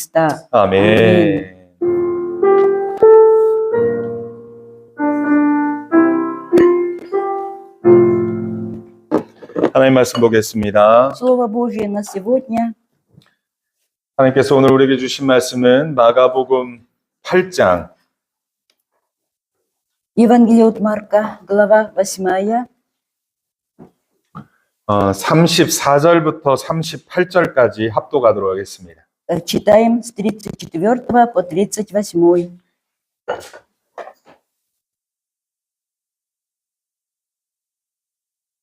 Христа. 아멘. 하나님 말씀 보겠습니다. Слово Божье на сегодня. 하나님께서 오늘 우리에게 주신 말씀은 마가복음 8장 Евангелие от Марка, глава 8. 34절부터 38절까지 합독하도록 하겠습니다. Читаем с 34 по 38.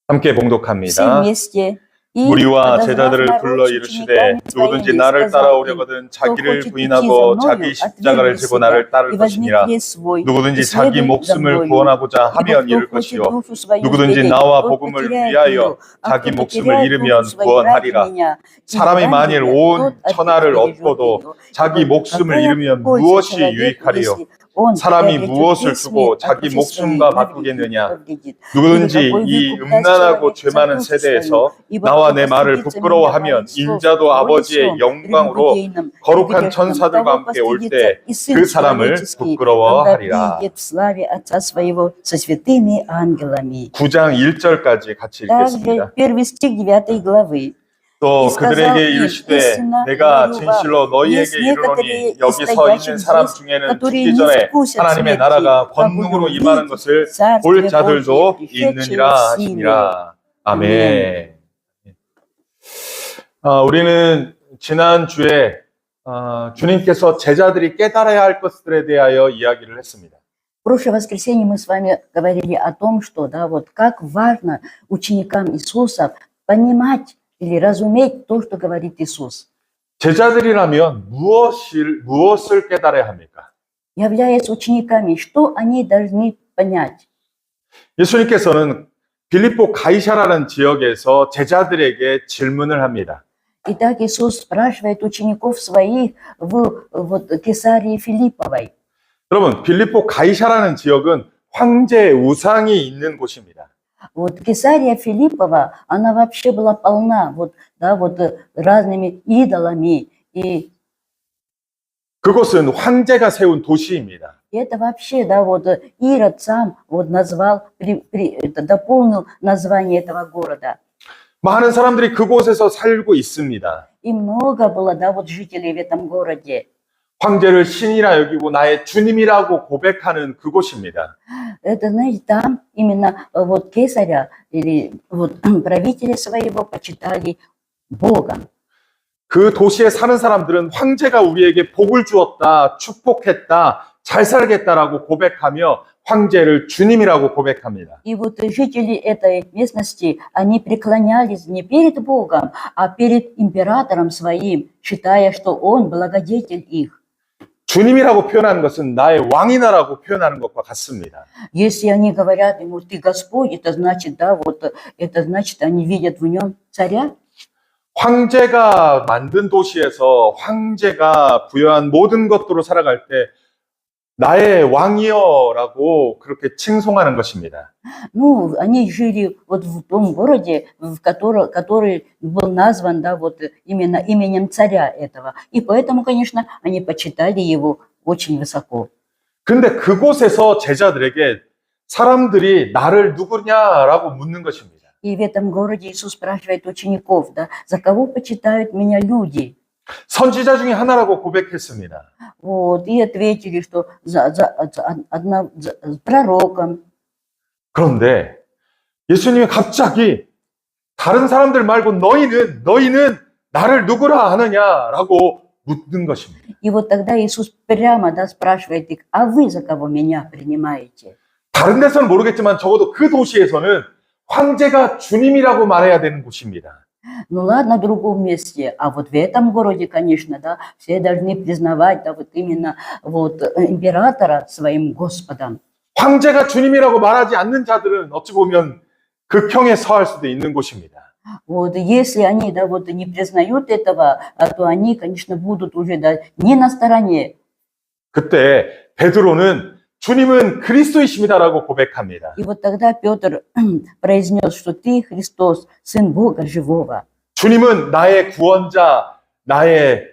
함께 Все 봉독합니다. вместе. И, 무리와 подозвав 제자들을 народ 불러 с 이르시되 учениками 누구든지 своими, 나를 сказал им, 따라오려거든 кто 자기를 хочет идти за 부인하고 мною, 자기 십자가를 отвергни 지고 себя 나를 따를 и возьми 것이니라. крест свой, 누구든지 и 자기 следуй за 목숨을 мною. 구원하고자 Ибо 하면 кто 잃을 хочет 것이요 душу свою 누구든지 сберечь, 나와 тот 복음을 потеряет 위하여 ее, а 자기 кто 목숨을 потеряет 잃으면 душу свою ради 구원하리라. меня и 사람이 만일 Евангелия, 온 тот 천하를 бережет 얻고도 ее. 자기 Ибо 목숨을 какая 잃으면 польза 무엇이 человеку, 유익하리요? если он 사람이 приобретет 무엇을 весь 주고 мир, а 자기 душу 목숨과 свою 바꾸겠느냐? повредит? 누구든지 Или какой 이 выкуп даст 음란하고 человек 죄 за 많은 душу 세대에서 свою? Ибо 나와 кто 내 말을 постыдится меня 부끄러워하면 моих слов 인자도 в 아버지의 Отцом, 영광으로 прелюбодейном и 거룩한 грешном, 천사들과 того 함께 올 постыдится 때 и Сын 그 사람을 Человеческий, когда 부끄러워하리라. приидет в славе Отца Своего со святыми ангелами. 9장 1절까지 같이 Также 읽겠습니다. первый стих 9 главы. 또 И сказал 그들에게 им, 이르시되 истинно 내가 говорю вам, 진실로 너희에게 есть некоторые 이르노니 из 여기 서 стоящих 있는 사람 здесь, 중에는 которые 죽기 не 전에 вкусят 하나님의 смерти, 나라가 а 권능으로 будут 임하는 видеть 것을 Царствие 볼 Божие, 자들도 пришедшее 있느니라 в силе. 하시니라. 아멘. 우리는 지난주에 주님께서 제자들이 깨달아야 할 것들에 대하여 이야기를 했습니다. В прошлое воскресенье мы с вами говорили о том, что, да, вот как важно ученикам Иисуса понимать или разуметь то, что говорит Иисус. 제자들이라면 무엇을 깨달아야 합니까? Являясь учениками, что они должны понять? 예수님께서는 빌립보 가이사라는 지역에서 제자들에게 질문을 합니다. Итак, Иисус спрашивает учеников своих в вот, Кесарии Филипповой. 여러분, 빌립보 가이사라는 지역은 황제의 우상이 있는 곳입니다. Вот Кесария Филиппова, она вообще была полна вот, да, вот разными идолами. И 그곳은 황제가 세운 도시입니다. это вообще, да, вот Ирод сам вот назвал, дополнил название этого города. 많은 사람들이 그곳에서 살고 있습니다. И много было, да, вот жителей в этом городе. 황제를 신이라 여기고 나의 주님이라고 고백하는 그곳입니다. Это, знаете, там именно вот кесаря или вот правителя своего почитали Богом. 그 도시에 사는 사람들은 황제가 우리에게 복을 주었다, 축복했다, 잘 살겠다라고 고백하며 황제를 주님이라고 고백합니다. И вот жители этой местности, они преклонялись не перед Богом, а перед императором своим, считая, что он благодетель их. 주님이라고 표현하는 것은 나의 왕이나라고 표현하는 것과 같습니다. Если они говорят ему, ты Господь, это значит, да, вот это значит, они видят в нем царя. 황제가 만든 도시에서 황제가 부여한 모든 것들로 살아갈 때 나의 왕이여라고 그렇게 칭송하는 것입니다. Ну, они жили вот в том городе, который был назван, да, вот именно именем царя этого. И поэтому, конечно, они почитали его очень высоко. 근데 그곳에서 제자들에게 사람들이 나를 누구냐라고 묻는 것입니다. И в этом городе Иисус спрашивает учеников, да, за кого почитают меня люди? 선지자 중에 하나라고 고백했습니다. Вот, и ответили, что за пророком. 그런데 예수님이 갑자기 다른 사람들 말고 너희는 나를 누구라 하느냐라고 묻는 것입니다. И вот тогда Иисус прямо, да, спрашивает их, а вы за кого меня принимаете? 다른 데서는 모르겠지만 적어도 그 도시에서는 황제가 주님이라고 말해야 되는 곳입니다. Ну ладно, в другом месте, а вот в этом городе, конечно, да, все должны признавать, да, вот именно вот императора своим Господом. 황제가 주님이라고 말하지 않는 자들은 어찌 보면 극형에 처할 수도 있는 곳입니다. Вот если они, да, вот не признают этого, то они, конечно, будут уже, да, не на стороне. 그때 베드로는 주님은 그리스도이십니다라고 고백합니다. И вот тогда Петр произнес, что ты Христос, Сын Бога Живого. 주님은 나의 구원자, 나의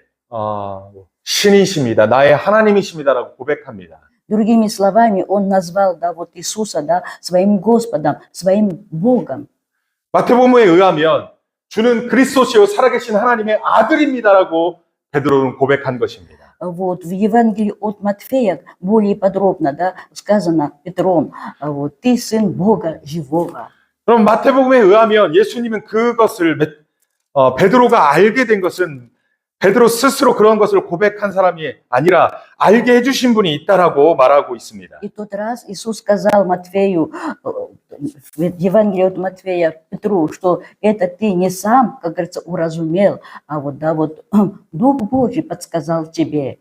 신이십니다. 나의 하나님이십니다라고 고백합니다. Другими словами, он назвал, да, вот Иисуса, да, своим Господом, своим Богом. 마태복음에 의하면 주는 그리스도시요 살아계신 하나님의 아들입니다라고 베드로는 고백한 것입니다. Вот в Евангелии от Матфея более подробно, да, сказано Петром, вот ты сын Бога живого. 그럼 마태복음에 의하면 예수님은 그것을 베드로가 알게 된 것은 베드로 스스로 그런 것을 고백한 사람이 아니라 알게 해주신 분이 있다라고 말하고 있습니다. И тот раз Иисус сказал Матфею, в Евангелии от Матфея Петру, что это ты не сам, как говорится, уразумел, а вот, да, вот Дух Божий подсказал тебе.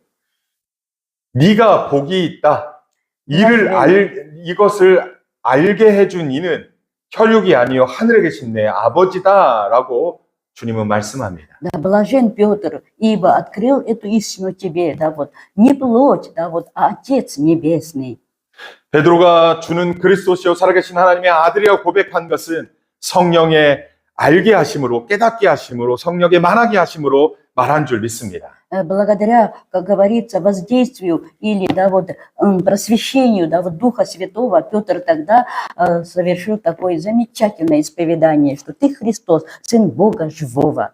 네가 복이 있다. 이것을 알게 해준 이는 혈육이 아니요 하늘에 계신 내 아버지다라고 주님은 말씀합니다. Да, блажен Петр, ибо открыл эту истину тебе, да, вот, не плоть, да, вот, а Отец Небесный. 베드로가 주는 그리스도시요 살아계신 하나님의 아들이라고 고백한 것은 성령의 알게 하심으로, 깨닫게 하심으로, 성령의 만하게 하심으로 말한 줄 믿습니다. Благодаря, как говорится, воздействию или, да, вот, просвещению, да, вот, Духа Святого, Петр тогда совершил такое замечательное исповедание, что ты Христос, Сын Бога Живого.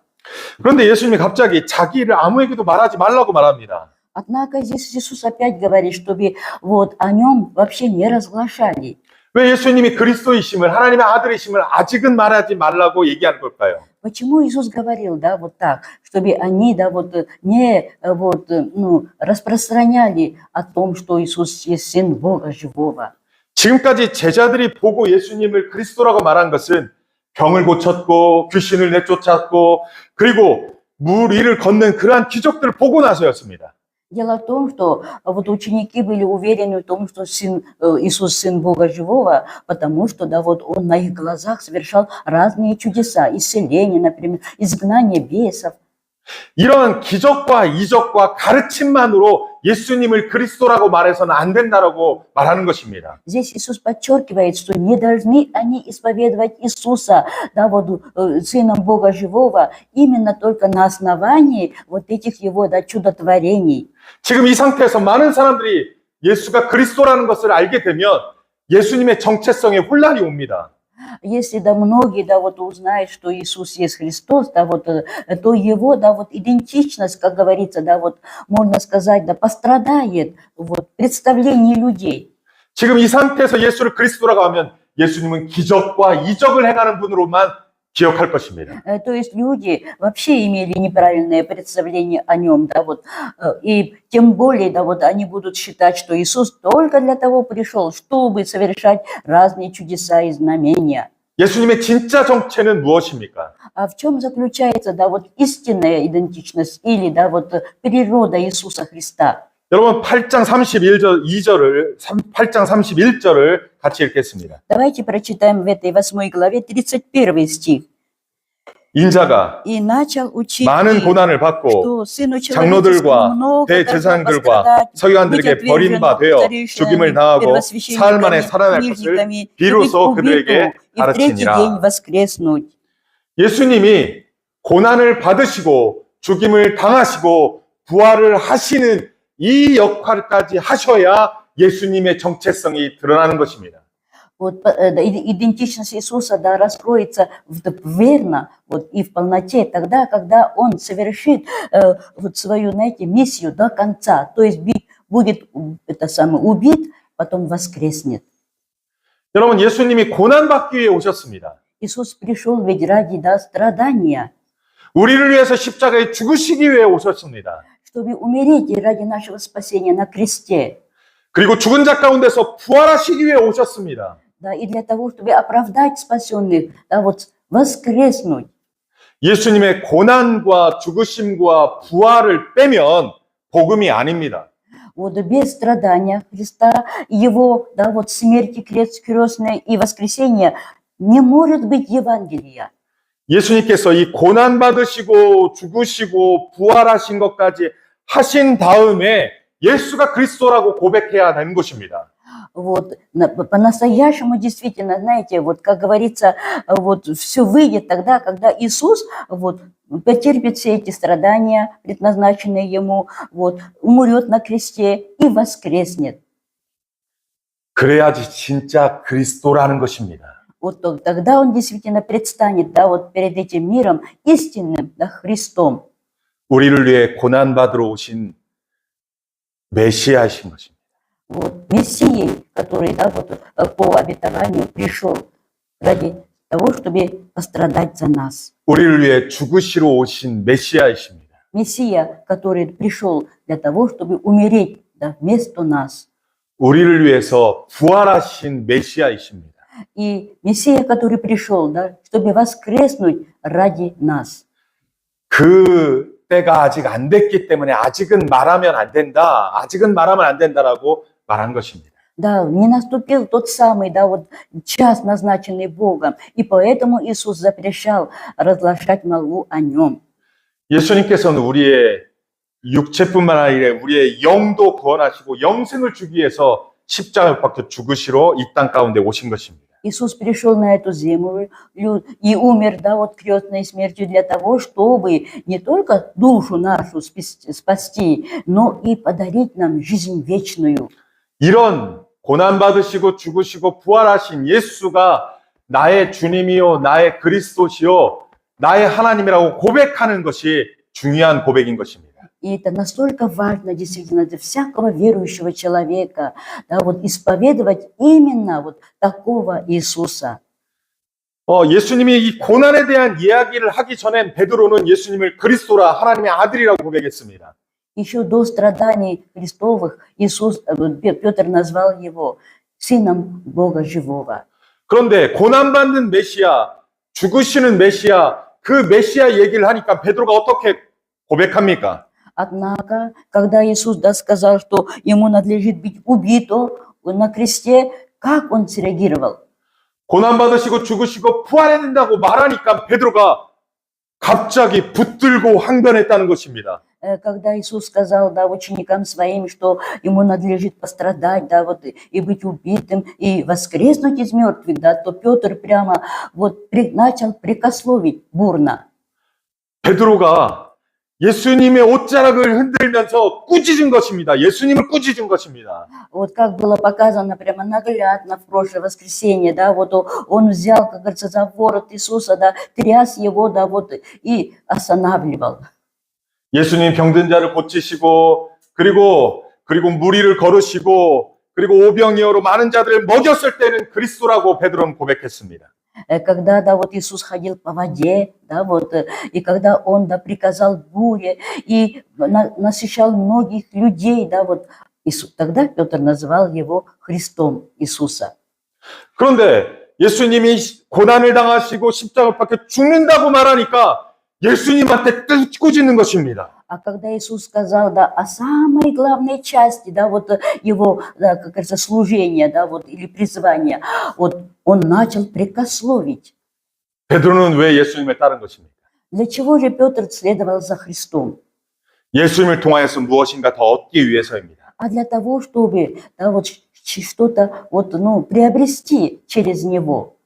그런데 예수님이 갑자기 자기를 아무에게도 말하지 말라고 말합니다. Однако здесь Иисус опять говорит, чтобы вот о нем вообще не разглашали. 왜 예수님이 그리스도이심을, 하나님의 아들이심을 아직은 말하지 말라고 얘기하는 걸까요? Почему Иисус говорил, да, вот так, чтобы они, да, вот не вот, ну, распространяли о том, что Иисус есть Сын Бога Живого? 지금까지 제자들이 보고 예수님을 그리스도라고 말한 것은 병을 고쳤고 귀신을 내쫓았고 그리고 물 위를 걷는 그러한 기적들을 보고 나서였습니다. Дело в том, что вот ученики были уверены в том, что Иисус Сын Бога Живого, потому что, да, вот Он на их глазах совершал разные чудеса, исцеление, например, изгнание бесов. 이런 기적과 이적과 가르침만으로 예수님을 그리스도라고 말해서는 안 된다라고 말하는 것입니다. Здесь Иисус подчеркивает, что не должны они исповедовать Иисуса, да, вот, Сыном Бога Живого, именно только на основании вот этих Его, да, чудотворений. 지금 이 상태에서 많은 사람들이 예수가 그리스도라는 것을 알게 되면 예수님의 정체성에 혼란이 옵니다. Если, да, многие, да, вот узнают, что Иисус есть Христос, да, вот, то Его, да, вот идентичность, как говорится, да, вот, можно сказать, да, пострадает, вот, представление людей. 지금 이 상태에서 예수를 그리스도라고 하면 예수님은 기적과 이적을 행하는 분으로만 기억할 것입니다. То есть люди вообще имели неправильное представление о Нем, да, вот, и тем более, да, вот, они будут считать, что Иисус только для того пришел, чтобы совершать разные чудеса и знамения. 예수님의 진짜 정체는 무엇입니까? А в чем заключается, да, вот, истинная идентичность или, да, вот, природа Иисуса Христа? 여러분 8장 31절을 같이 읽겠습니다. Давайте прочитаем в этой 8 главе 31 стих. 인자가 И начал учить 많은 их, 고난을 받고 что Сыну 장로들과 Человеческому много 대제사장들과 пострадать, быть 서기관들에게 버림받아 отверженным 죽임을 старейшинами, 당하고 사흘 만에 первосвященниками, 살아날 것을 книжниками, и быть 비로소 그들에게 убитым, и в третий день 가르치니라. воскреснуть. 예수님이 고난을 받으시고 죽임을 당하시고 부활을 하시는 이 역할까지 하셔야 예수님의 정체성이 드러나는 것입니다. Вот, идентичность Иисуса, да, раскроется верно вот, и в полноте тогда, когда Он совершит вот свою, знаете, миссию до конца. То есть будет это самое, убит, потом воскреснет. 여러분, 예수님이 고난받기 위해 오셨습니다. Иисус пришел ведь ради, да, страдания, 우리를 위해서 십자가에 죽으시기 위해 오셨습니다. чтобы умереть и ради нашего спасения на кресте. 그리고 죽은 자 가운데서 부활하시기 위해 오셨습니다. Да, и для того, чтобы оправдать спасенных, да, вот воскреснуть. 예수님의 고난과 죽으심과 부활을 빼면 복음이 아닙니다. Вот без страдания Христа, Его, да, вот смерти крестной и воскресения не может быть Евангелия. 예수님께서 이 고난 받으시고 죽으시고 부활하신 것까지 하신 다음에 예수가 그리스도라고 고백해야 되는 것입니다. Вот, по-настоящему действительно, знаете, вот как говорится, вот все выйдет тогда, когда Иисус вот потерпит все эти страдания, предназначенные ему, вот, умрет на кресте и воскреснет. 그래야지 진짜 그리스도라는 것입니다. Вот тогда он действительно предстанет, да, вот перед этим миром истинным, да, Христом. 우리를 위해 고난받으러 오신 메시아이신 것입니다. Вот, Мессией, который, да, вот, по обетованию пришел ради того, чтобы пострадать за нас. 우리를 위해 죽으시러 오신 메시아이십니다. Мессия, который пришел для того, чтобы умереть, да, вместо нас. 우리를 위해서 부활하신 메시아이십니다. И Мессия, который пришел, да, чтобы воскреснуть ради нас. 그 때가 아직 안 됐기 때문에 아직은 말하면 안 된다. 아직은 말하면 안 된다라고 말한 것입니다. Да, не наступил тот самый, да, вот час, назначенный Богом, и поэтому Иисус запрещал разглашать молву о нем. 예수님께서는 우리의 육체뿐만 아니라 우리의 영도 구원하시고 영생을 주기 위해서 십자가에 박혀 죽으시러 이 땅 가운데 오신 것입니다. Иисус пришел на эту землю и умер, да, вот крестной смертью для того, чтобы не только душу нашу спасти, но и подарить нам жизнь вечную. 이런 고난받으시고 죽으시고 부활하신 예수가 나의 주님이요, 나의 그리스도시요, 나의 하나님이라고 고백하는 것이 중요한 고백인 것입니다. И это настолько важно, действительно, для всякого верующего человека, да, вот исповедовать именно вот такого Иисуса. 예수님이 이 고난에 대한 이야기를 하기 전엔 베드로는 예수님을 그리스도라 하나님의 아들이라고 고백했습니다. Еще до страданий Христовых Петр назвал его сыном Бога живого. 그런데 고난받는 메시아, 죽으시는 메시아, 그 메시아 얘기를 하니까 베드로가 어떻게 고백합니까? Однако, когда Иисус, да, сказал, что ему надлежит быть убито на кресте, как он среагировал? 고난받으시고 죽으시고 부활해야 된다고 말하니까 베드로가 갑자기 붙들고 항변했다는 것입니다. Когда Иисус сказал, да, ученикам своим, что ему надлежит пострадать, да, вот, и быть убитым, и воскреснуть из мертвых, да, то Петр прямо вот начал прикословить бурно. 베드로가 예수님의 옷자락을 흔들면서 꾸짖은 것입니다. 예수님을 꾸짖은 것입니다. Вот как было показано прямо наглядно в прошлое воскресенье, да, вот он взял, как говорится, за ворот Иисуса, да, тряс его, да, вот, и останавливал. 예수님 병든 자를 고치시고 그리고 무리를 걸으시고 그리고 오병이어로 많은 자들을 먹였을 때는 그리스도라고 베드로는 고백했습니다. Когда, да, вот Иисус ходил по воде, да, вот, и когда Он, да, приказал буре и насыщал многих людей, да, вот, тогда Петр называл его Христом Иисуса. 그런데 예수님이 고난을 당하시고 십자가에 박혀 죽는다고 말하니까 예수님한테 꾸짖는 것입니다. А когда Иисус сказал, да, о самой главной части, да, вот его, да, как говорится, служения, да, вот, или призвания, вот, он начал прикословить. 베드로는 왜 예수님을 따른 것입니까? Для чего же Петр следовал за Христом? 예수님을 통하여서 무엇인가 더 얻기 위해서입니다. А для того, чтобы, да, вот, что-то, вот, ну, приобрести через него.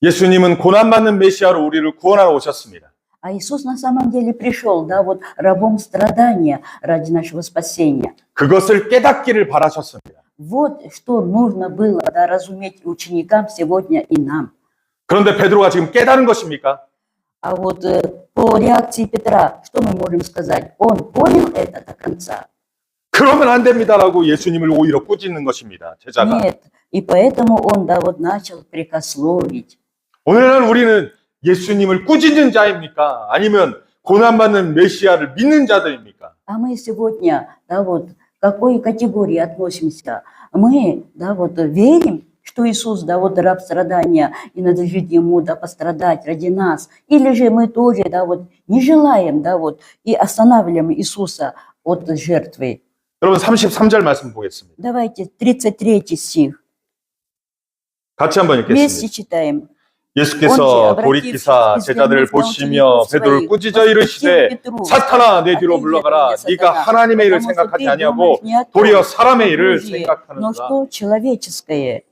예수님은 고난받는 메시아로 우리를 구원하러 오셨습니다. А Иисус на самом деле пришел, да, вот рабом страдания ради нашего спасения. 그것을 깨닫기를 바라셨습니다. Вот что нужно было, да, разуметь ученикам сегодня и нам. 그런데 베드로가 지금 깨달은 것입니까? А вот по реакции Петра, что мы можем сказать? Он понял это до конца? 그러면 안 됩니다라고 예수님을 오히려 꾸짖는 것입니다. 제자가. Нет. И поэтому он, да, вот начал прикословить. 오늘날 우리는 예수님을 꾸짖는 자입니까? 아니면 고난받는 메시아를 믿는 자들입니까? А мы сегодня, да, вот к какой категории относимся? Мы, да, вот верим, что Иисус, да, вот раб страдания, и надлежит ему, да, пострадать ради нас. Или же мы тоже, да, вот не желаем, да, вот, и останавливаем Иисуса от жертвы. 여러분 33절 말씀 보겠습니다. Давайте 33 стих. 같이 한번 Вместе 읽겠습니다. читаем. 예수께서 돌이키사 제자들을 보시며 베드로를 꾸짖어 이르시되 사탄아 내 뒤로 물러가라. 네가 하나님의 일을 생각하지 아니하고 도리어 사람의 일을 Но 생각하는도다. что человеческое?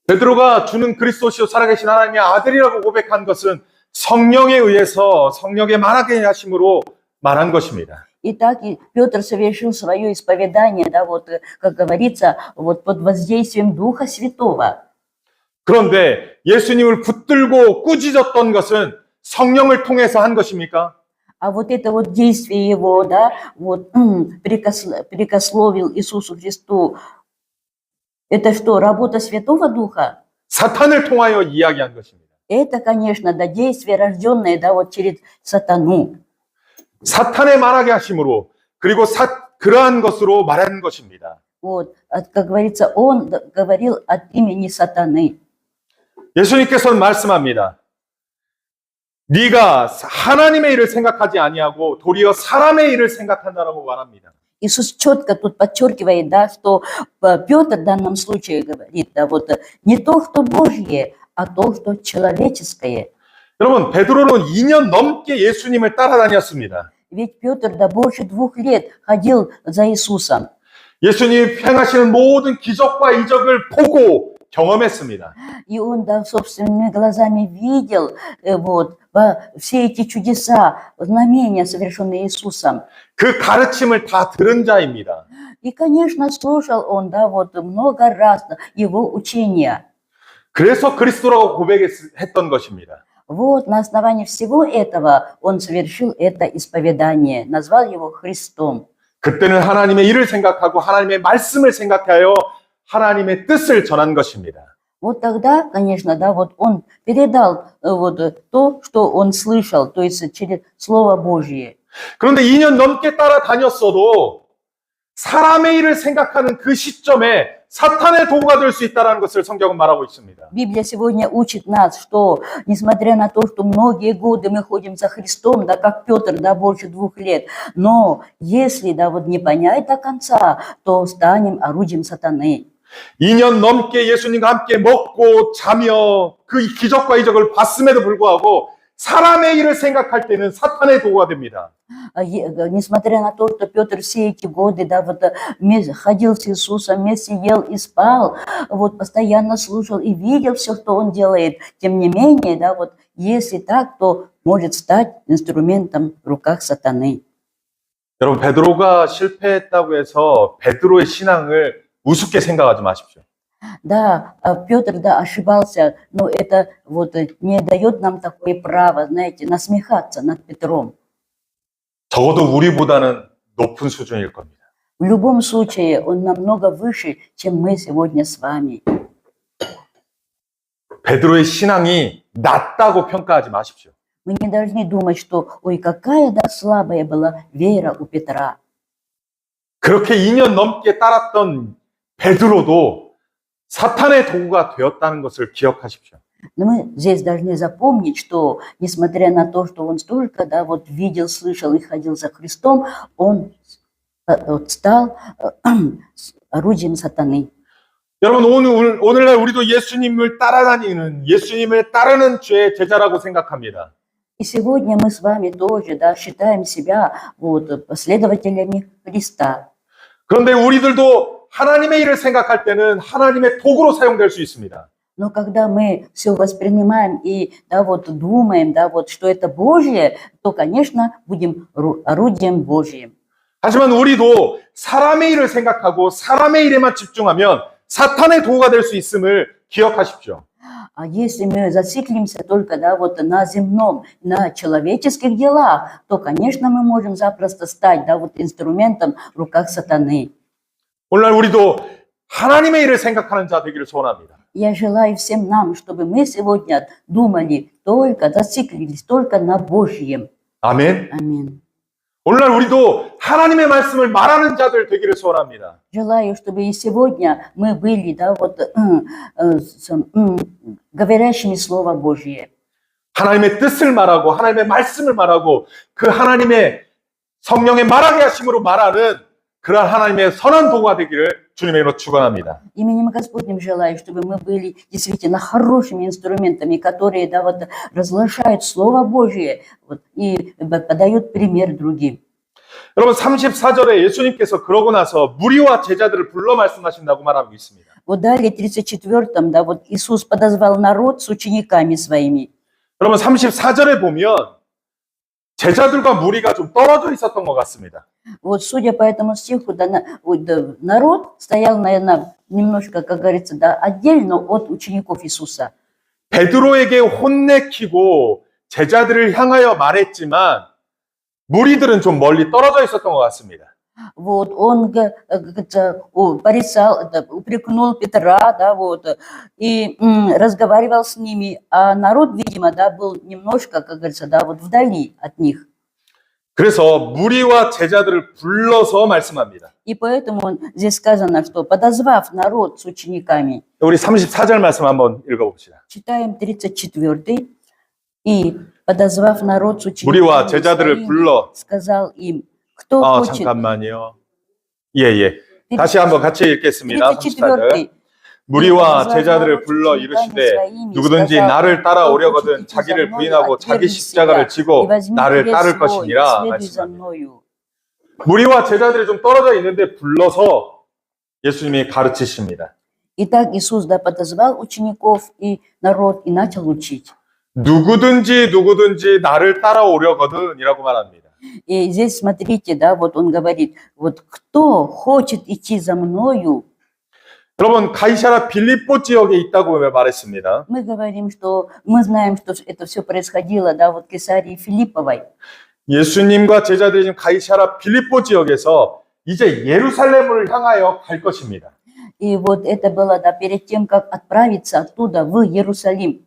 베드로가 주는 그리스도시요 살아계신 하나님의 아들이라고 고백한 것은 성령에 의해서 성령의 말하게 하심으로 말한 것입니다. Итак, и Петр совершил свое исповедание, да, вот, как говорится, вот под воздействием Духа Святого. 그런데 예수님을 붙들고 꾸짖었던 것은 성령을 통해서 한 것입니까? А вот это вот действие его, да, вот прикословил Иисусу Христу, это что, работа Святого Духа? 사탄을 통하여 이야기한 것입니다. Это, конечно, да, действие, рожденное, да, вот через сатану. 사탄의 말하게 하심으로 그리고 그러한 것으로 말한 것입니다. Вот, как говорится, он говорил от имени сатаны. 예수님께서는 말씀합니다. 네가 하나님의 일을 생각하지 아니하고 도리어 사람의 일을 생각한다라고 말합니다. Иисус четко тут подчеркивает, да, что Петр в данном случае говорит, да, вот не то, что Божье, а то, что человеческое. 여러분, 베드로는 2년 넘게 예수님을 따라다녔습니다. Ведь Петр, да, больше 2 лет ходил за Иисусом. 예수님이 행하시는 모든 기적과 이적을 보고 경험했습니다. И он, да, собственными глазами видел вот, все эти чудеса, знамения, совершенные Иисусом. 그 가르침을 다 들은 자입니다. И, конечно, слушал он, да, вот много раз его учения. 그래서 그리스도라고 고백했던 것입니다. Вот на основании всего этого он совершил это исповедание, назвал его Христом. 그때는 하나님의 일을 생각하고 하나님의 말씀을 생각하여 하나님의 뜻을 전한 것입니다. Вот тогда, конечно, да, вот он передал вот то, что он слышал, то есть через Слово Божье. 그런데 2년 넘게 따라다녔어도 사람의 일을 생각하는 그 시점에 사탄의 도구가 될 수 있다는 것을 성경은 말하고 있습니다. Библия сегодня учит нас, что несмотря на то, что многие годы мы ходим за Христом, да, как Петр, да, больше 2 лет, но если, да, вот не понять до конца, то станем орудием сатаны. 2년 넘게 예수님과 함께 먹고 자며 그 기적과 이적을 봤음에도 불구하고 사람의 일을 생각할 때는 사탄의 도구가 됩니다. Несмотря на то, что Петр все эти годы, да, вот ходил с Иисусом, вместе ел и спал, вот постоянно слушал и видел все, что он делает, тем не менее, да, вот если так, то может стать инструментом в руках сатаны. 여러분, 베드로가 실패했다고 해서 베드로의 신앙을 우습게 생각하지 마십시오. Да, Петр, да, ошибался, но это вот не дает нам такое право, знаете, насмехаться над Петром. 적어도 우리보다는 높은 수준일 겁니다. В любом случае, он намного выше, чем мы сегодня с вами. 베드로의 신앙이 낮다고 평가하지 마십시오. Мы не должны думать, что, ой, какая, да, слабая была вера у Петра. 그렇게 2년 넘게 따랐던 베드로도 사탄의 도구가 되었다는 것을 기억하십시오. Но мы здесь должны запомнить, что, несмотря на то, что он столько, да, вот видел, слышал и ходил за Христом, он стал орудием сатаны. 여러분, 오늘날 우리도 예수님을 따르는 죄의 제자라고 생각합니다. И сегодня мы с вами тоже, да, считаем себя вот, последователями Христа. 그런데 우리들도 하나님의 일을 생각할 때는 하나님의 도구로 사용될 수 있습니다. Но когда мы все воспринимаем и, да, вот, думаем, да, вот, что это Божье, то, конечно, будем орудием Божьим. 하지만 우리도 사람의 일을 생각하고 사람의 일에만 집중하면 사탄의 도구가 될 수 있음을 기억하십시오. А если мы зациклимся только, да, вот на земном, на человеческих делах, то, конечно, мы можем запросто стать, да, вот инструментом в руках сатаны. 오늘날 우리도 하나님의 일을 생각하는 자 되기를 소원합니다. Я желаю всем нам, чтобы мы сегодня думали только, зациклились только на Божьем. 아멘. Аминь. 오늘날 우리도 하나님의 말씀을 말하는 자들 되기를 소원합니다. Желаю, чтобы и сегодня мы были, да, вот, говорящими Слово Божье. 하나님의 뜻을 말하고 하나님의 말씀을 말하고 그 하나님의 성령의 말하게 하심으로 말하는 그러한 하나님의 선한 도구가 되기를 주님의 이름으로 축원합니다. Именем Господним желаю, чтобы мы были действительно хорошими инструментами, которые, да, вот, разглашают Слово Божье вот, и подают пример другим. 여러분 34절에 예수님께서 그러고 나서 무리와 제자들을 불러 말씀하신다고 말하고 있습니다. Вот далее, в 34-м, да, вот Иисус подозвал народ с учениками своими. 그러면 34절에 보면 제자들과 무리가 좀 떨어져 있었던 것 같습니다. Вот судя по этому стиху, да, народ стоял, наверное, немножко, как говорится, да, отдельно от учеников Иисуса. 베드로에게 혼내키고 제자들을 향하여 말했지만 무리들은 좀 멀리 떨어져 있었던 것 같습니다. Вот, он порицал, упрекнул Петра, да, вот, и разговаривал с ними, а народ, видимо, да, был немножко, как говорится, да, вот вдали от них. 그래서 무리와 제자들을 불러서 말씀합니다. И поэтому здесь сказано, что подозвав народ с учениками, 우리 34절 말씀 한번 읽어봅시다. читаем 34-й, и подозвав народ с 무리와 учениками 제자들을 своими, 불러 сказал им, кто хочет, 잠깐만요. 예. 다시 한번 같이 읽겠습니다. 34절. 34-й, 무리와 제자들을 불러 이르시되 누구든지 나를 따라오려거든 자기를 부인하고 자기 십자가를 지고 나를 따를 것이니라 말씀합니다. 무리와 제자들이 좀 떨어져 있는데 불러서 예수님이 가르치십니다. Итак, Иисус, да, подозвал учеников и народ и начал учить. 누구든지 나를 따라오려거든 이라고 말합니다. И здесь смотрите, да, вот он говорит, вот кто хочет идти за мною, 여러분 가이사랴 빌립보 지역에 있다고 말했습니다. мы говорим, что мы знаем, что это все происходило, да, вот в Кесарии Филипповой. 예수님과 제자들이 지금 가이사랴 빌립보 지역에서 이제 예루살렘을 향하여 갈 것입니다. И вот это было, да, перед тем, как отправиться оттуда в Иерусалим.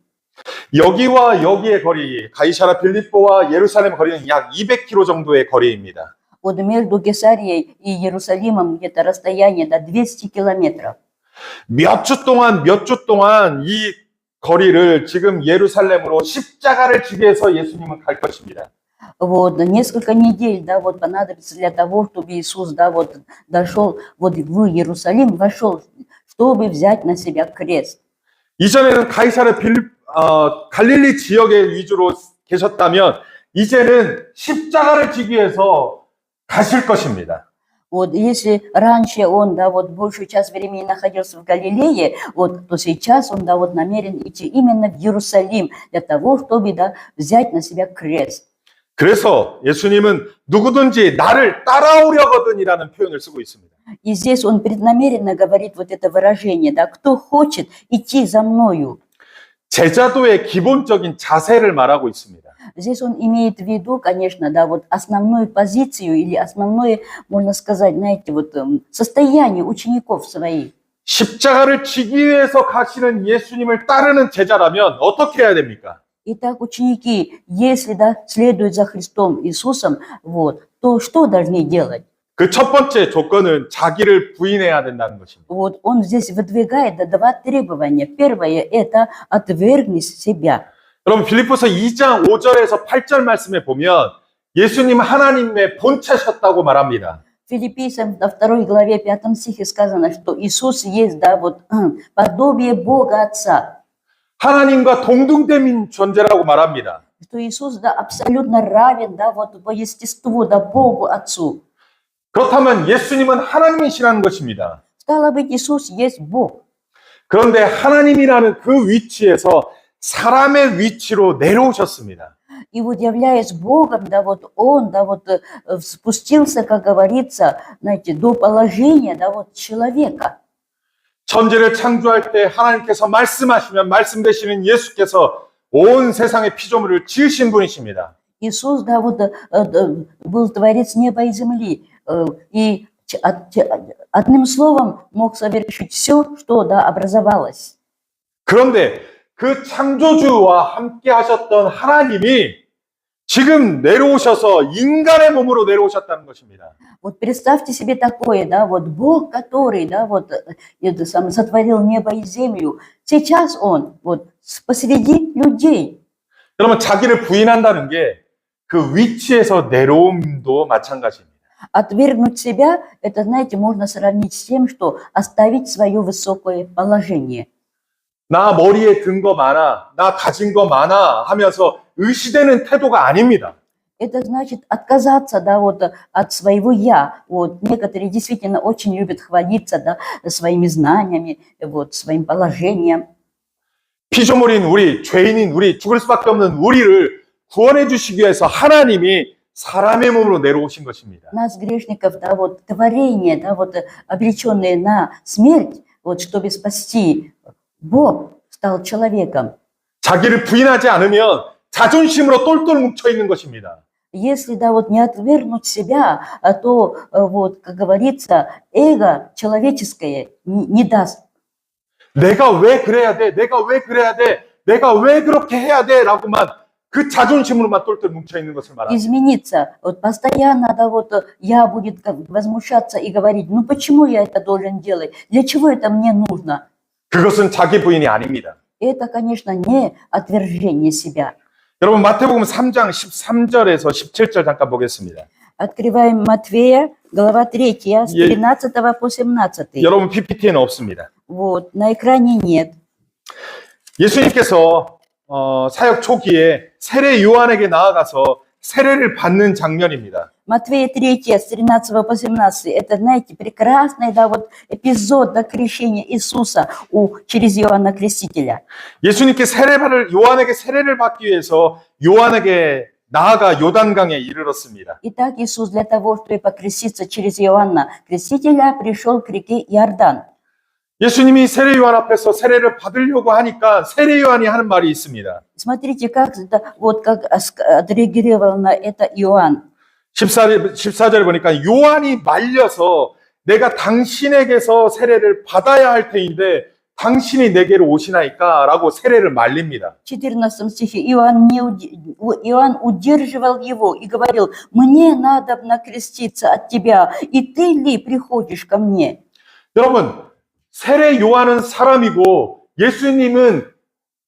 여기와 여기의 거리, 가이사랴 빌립보와 예루살렘 거리는 약 200km 정도의 거리입니다. Вот между Кесарией и Иерусалимом где-то расстояние до 200 километров. 몇 주 동안 이 거리를 지금 예루살렘으로 십자가를 지기 위해서 예수님은 갈 것입니다. Вот, несколько недель, да, вот понадобится для того, чтобы Иисус, да, вот дошел вот в Иерусалим, вошел, чтобы взять на себя крест. 이전에는 가이사랴 갈릴리 지역에 위주로 계셨다면 이제는 십자가를 지기 위해서 가실 것입니다. Вот если раньше он, да, вот большую часть времени находился в Галилее, вот, то сейчас он, да, вот намерен идти именно в Иерусалим для того, чтобы, да, взять на себя крест. 그래서 예수님은 누구든지 나를 따라오려거든이라는 표현을 쓰고 있습니다. И здесь он преднамеренно говорит вот это выражение, да, кто хочет идти за мною. 제자도의 기본적인 자세를 말하고 있습니다. Здесь он имеет в виду, конечно, да, вот основную позицию или основное, можно сказать, знаете, вот состояние учеников своих. 십자가를 지기 위해서 가시는 예수님을 따르는 제자라면 어떻게 해야 됩니까? Итак, ученики, если, да, следуют за Христом Иисусом, вот, то что должны делать? 그 첫 번째 조건은 자기를 부인해야 된다는 것입니다. Вот он здесь выдвигает, да, два требования. Первое – это отвергни себя. 여러분 빌립보서 2장 5절에서 8절 말씀에 보면 예수님 하나님의 본체셨다고 말합니다. Филиппийцам во 2 главе 5 стихе сказано, что Иисус есть, да, вот подобие Бога Отца. 하나님과 동등된 존재라고 말합니다. Что Иисус, да, абсолютно равен, да, вот по естеству, да, Богу Отцу. 그렇다면 예수님은 하나님이시라는 것입니다. Стало быть, Иисус есть Бог. 그런데 하나님이라는 그 위치에서 사람의 위치로 내려오셨습니다. И вот являясь Богом, да, вот Он, да, вот спустился, как говорится, знаете, до положения, да, вот человека. 천지를 창조할 때 하나님께서 말씀하시면 말씀되시는 예수께서 온 세상의 피조물을 지으신 분이십니다. Иисус, да, вот был творец неба и земли, и одним словом мог совершить все, что, да, образовалось. 그런데 그 창조주와 함께 하셨던 하나님이 지금 내려오셔서 인간의 몸으로 내려오셨다는 것입니다. Вот представьте себе такое, да, вот Бог, который, да, вот это сам сотворил небо и землю, сейчас Он вот посреди людей. 여러분 자기를 부인한다는 게 그 위치에서 내려옴도 마찬가지입니다. Отвергнуть себя, это, знаете, можно сравнить с тем, что оставить свое высокое положение. 나 머리에 든 거 많아, 나 가진 거 많아 하면서 의시되는 태도가 아닙니다. Это значит отказаться, да, вот от своего «я». Вот некоторые действительно очень любят хвалиться, да, своими знаниями, вот, своим положением. 피조물인 우리, 죄인인 우리, 죽을 수밖에 없는 우리를 구원해 주시기 위해서 하나님이 사람의 몸으로 내려오신 것입니다. Нас, грешников, да, вот творение, да, вот обреченные на смерть, вот чтобы спасти, Бог стал человеком. 자기를 부인하지 않으면 자존심으로 똘똘 뭉쳐 있는 것입니다. Если, да, вот не отвергнуть себя, то, вот, как говорится, эго человеческое не даст. 내가 왜 그래야 돼? 내가 왜 그래야 돼? 내가 왜 그렇게 해야 돼? 라고만 그 자존심으로만 똘똘 뭉쳐 있는 것을 말합니다. Измениться. Вот постоянно, да, вот я будет возмущаться и говорить, ну почему я это должен делать? Для чего это мне нужно? 그것은 자기 부인이 아닙니다. Это, конечно, не отвержение себя. 여러분 마태복음 3장 13절에서 17절 잠깐 보겠습니다. Открываем Матфея, глава 3, с 13 по 17. 여러분 PPT에는 없습니다. Вот, на экране нет. 예수님께서 사역 초기에 세례 요한에게 나아가서 세례를 받는 장면입니다. Матфея 3, с 13 по 17. Это, знаете, прекрасный, да, вот эпизод, да, крещения Иисуса через Иоанна Крестителя. 예수님께 요한에게 세례를 받기 위해서 요한에게 나아가 요단강에 이르렀습니다. Итак, Иисус для того, чтобы покреститься через Иоанна Крестителя, пришел к реке Иордан. 예수님이 세례 요한 앞에서 세례를 받으려고 하니까 세례 요한이 하는 말이 있습니다. Смотрите, как, вот как отреагировал на это Иоанн. 14절에 보니까 요한이 말려서 내가 당신에게서 세례를 받아야 할 테인데 당신이 내게로 오시나이까 라고 세례를 말립니다. В 14 стихе Иоанн удерживал его и говорил, мне надо креститься от тебя, и ты ли приходишь ко мне? 여러분, 세례 요한은 사람이고 예수님은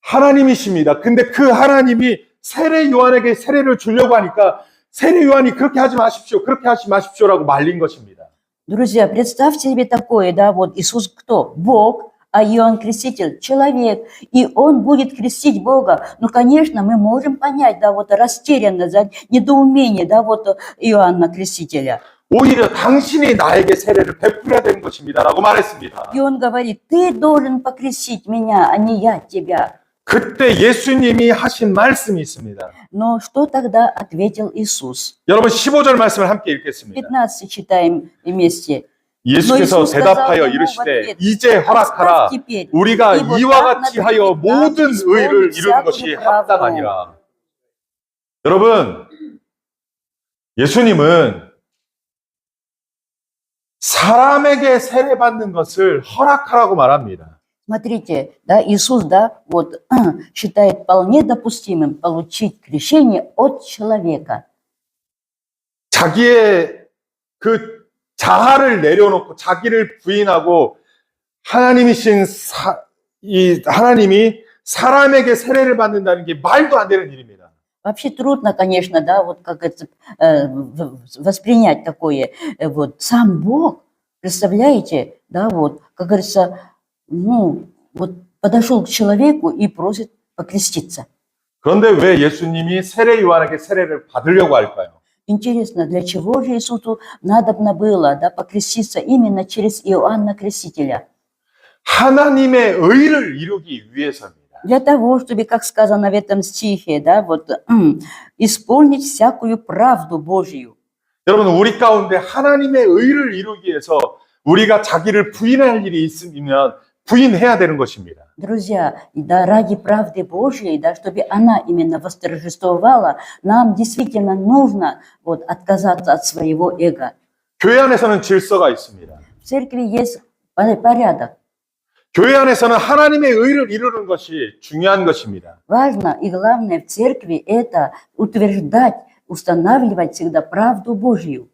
하나님이십니다. 근데 그 하나님이 세례 요한에게 세례를 주려고 하니까 세례 요한이 그렇게 하지 마십시오, 그렇게 하지 마십시오라고 말린 것입니다. Друзья, представьте себе такое, да, вот Иисус кто? Бог, а Иоанн Креститель – человек, и он будет крестить Бога. Ну, конечно, мы можем понять, да, вот растерянность, да, недоумение, да, вот Иоанна Крестителя. 오히려 당신이 나에게 세례를 베풀어야 되는 것입니다 라고 말했습니다. И он говорит, ты должен покрестить меня, а не я тебя. 그때 예수님이 하신 말씀이 있습니다. Но что тогда ответил Иисус? 여러분 15절 말씀을 함께 읽겠습니다. 15 читаем вместе. 예수께서 대답하여 이르시되 이제 허락하라. 우리가 이와 같이 하여 모든 의를 이루는 것이 합당하니라. 여러분, 예수님은 사람에게 세례받는 것을 허락하라고 말합니다. Смотрите, да, Иисус, да, вот считает вполне допустимым получить крещение от человека. 자기의 그 자아를 내려놓고 자기를 부인하고 하나님이 사람에게 세례를 받는다는 게 말도 안 되는 일입니다. Вообще трудно, конечно, да, вот как это воспринять такое. Вот сам Бог, представляете, да, вот, как говорится, ну, вот подошел к человеку и просит покреститься. 그런데 왜 예수님이 세례 요한에게 세례를 받으려고 할까요? Интересно, для чего же Иисусу надобно было, да, покреститься именно через Иоанна Крестителя? 하나님의 의를 이루기 위해서입니다. Для того, чтобы, как сказано в этом стихе, да, вот, исполнить всякую правду Божью. 여러분, 우리 가운데 하나님의 의를 이루기 위해서 우리가 자기를 부인할 일이 있으면 부인해야 되는 것입니다. Друзья, да, ради правды Божьей, да, чтобы она именно восторжествовала, нам действительно нужно вот, отказаться от своего эго. 교회 안에서는 질서가 있습니다. В церкви есть порядок. 교회 안에서는 하나님의 의를 이루는 것이 중요한 것입니다. Важно и главное в церкви это утверждать, устанавливать всегда правду Божью.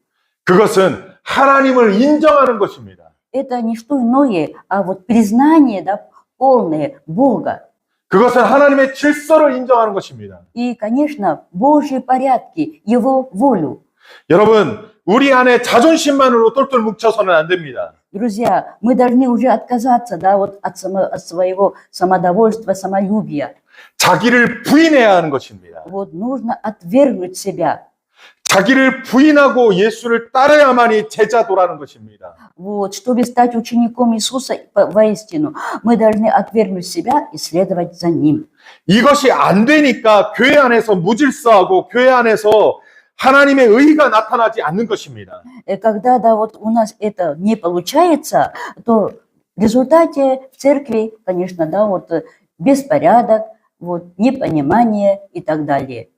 그것은 하나님을 인정하는 것입니다. Это не что иное, а вот признание, да, полное Бога. 그것은 하나님의 질서를 인정하는 것입니다. И, конечно, Божьи порядки, Его волю. 여러분, 우리 안에 자존심만으로 똘똘 뭉쳐서는 안 됩니다. Друзья, мы должны уже отказаться, да, вот от своего самодовольства, самолюбия. 자기를 부인해야 하는 것입니다. Вот нужно отвергнуть себя. 자기를 부인하고 예수를 따라야만이 제자도라는 것입니다. Вот, чтобы стать учеником Иисуса воистину, мы должны отвергнуть себя и следовать за Ним. 이것이 안 되니까 교회 안에서 무질서하고 교회 안에서 하나님의 의가 나타나지 않는 것입니다. И когда, да, вот у нас это не получается, то в результате в церкви, конечно, да, вот беспорядок, вот, непонимание и так далее.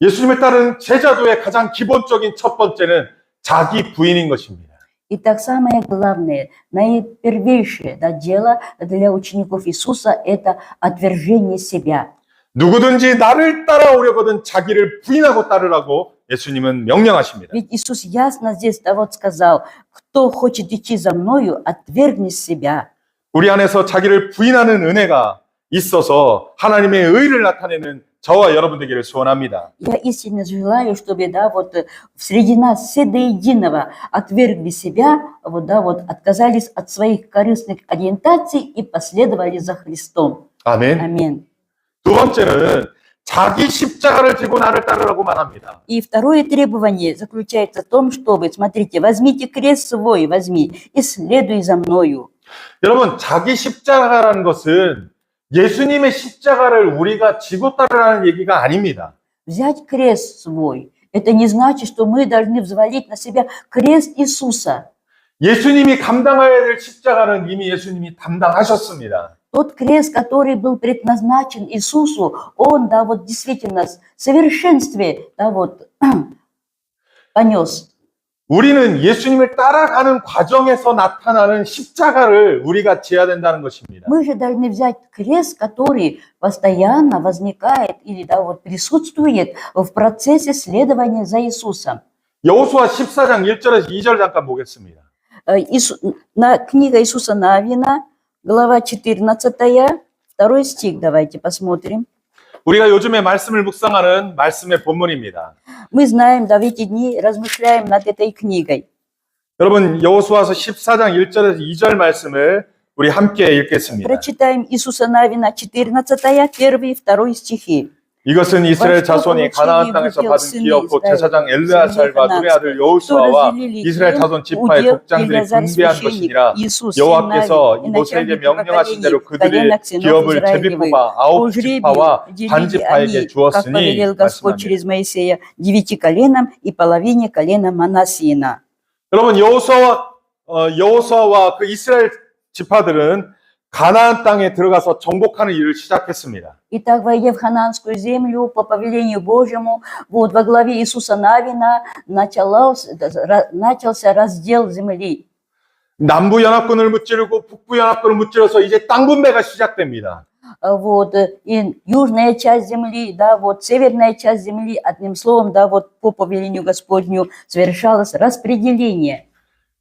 예수님을 따르는 제자도의 가장 기본적인 첫 번째는 자기 부인인 것입니다. Итак, самое главное, наипервейшее, да, дело для учеников Иисуса – это отвержение себя. 누구든지 나를 따라오려거든 자기를 부인하고 따르라고 예수님은 명령하십니다. Ведь Иисус ясно здесь, да, вот сказал, кто хочет идти за мною, отвергни себя. 우리 안에서 자기를 부인하는 은혜가 있어서 하나님의 의를 나타내는 저와 여러분 되기를 소원합니다. Я истинно желаю, чтобы, да, вот среди нас все до единого отвергли себя, вот, да, вот отказались от своих корыстных ориентаций и последовали за Христом. 아멘. Аминь. 두 번째는 자기 십자가를 지고 나를 따르라고 말합니다. И второе требование заключается в том, чтобы, смотрите, возьмите крест свой, возьми, и следуй за мною. 여러분, 자기 십자가라는 것은 예수님의 십자가를 우리가 지고 따르라는 얘기가 아닙니다. Взять крест свой, это не значит, что мы должны взвалить на себя крест Иисуса. 예수님이 감당해야 될 십자가는 이미 예수님이 담당하셨습니다. Тот крест, который был предназначен Иисусу, он, да, вот действительно в совершенстве, да, вот понес. 우리는 예수님을 따라가는 과정에서 나타나는 십자가를 우리가 지어야 된다는 것입니다. Мы же должны взять крест, который постоянно возникает или, да, вот присутствует в процессе следования за Иисусом. 여호수아 14장 1절에서 2절 잠깐 보겠습니다. Книга Иисуса Навина, глава 14, 2 стих, давайте посмотрим. 우리가 요즘에 말씀을 묵상하는 말씀의 본문입니다. Мы знаем, да, в эти дни размышляем над этой книгой. 여러분, 여호수아서 14장 1절에서 2절 말씀을 우리 함께 읽겠습니다. Прочитаем Иисуса Навина 14, 1 и 2 стихи. 이것은 이스라엘 자손이 가나안 땅에서 받은 기업고 제사장 엘르아살과 눈의 아들 여호수아와 이스라엘 자손 지파의族장들이 분배한 것이니라. 여호와께서 모세에게 명령하신 대로 그들의 기업을 제비뽑아 9지파와 반지파에게 주었으니 말씀합니다. 여러분, 여호수아와 그 이스라엘 지파들은 가나안 땅에 들어가서 정복하는 일을 시작했습니다. Итак, войдя в ханаанскую землю по повелению Божьему, вот во главе Иисуса Навина начался раздел земли. 남부 연합군을 무찌르고 북부 연합군을 무찌러서 이제 땅 분배가 시작됩니다. Вот, и южная часть земли, да, вот северная часть земли, одним словом, да, вот по повелению Господню совершалось распределение.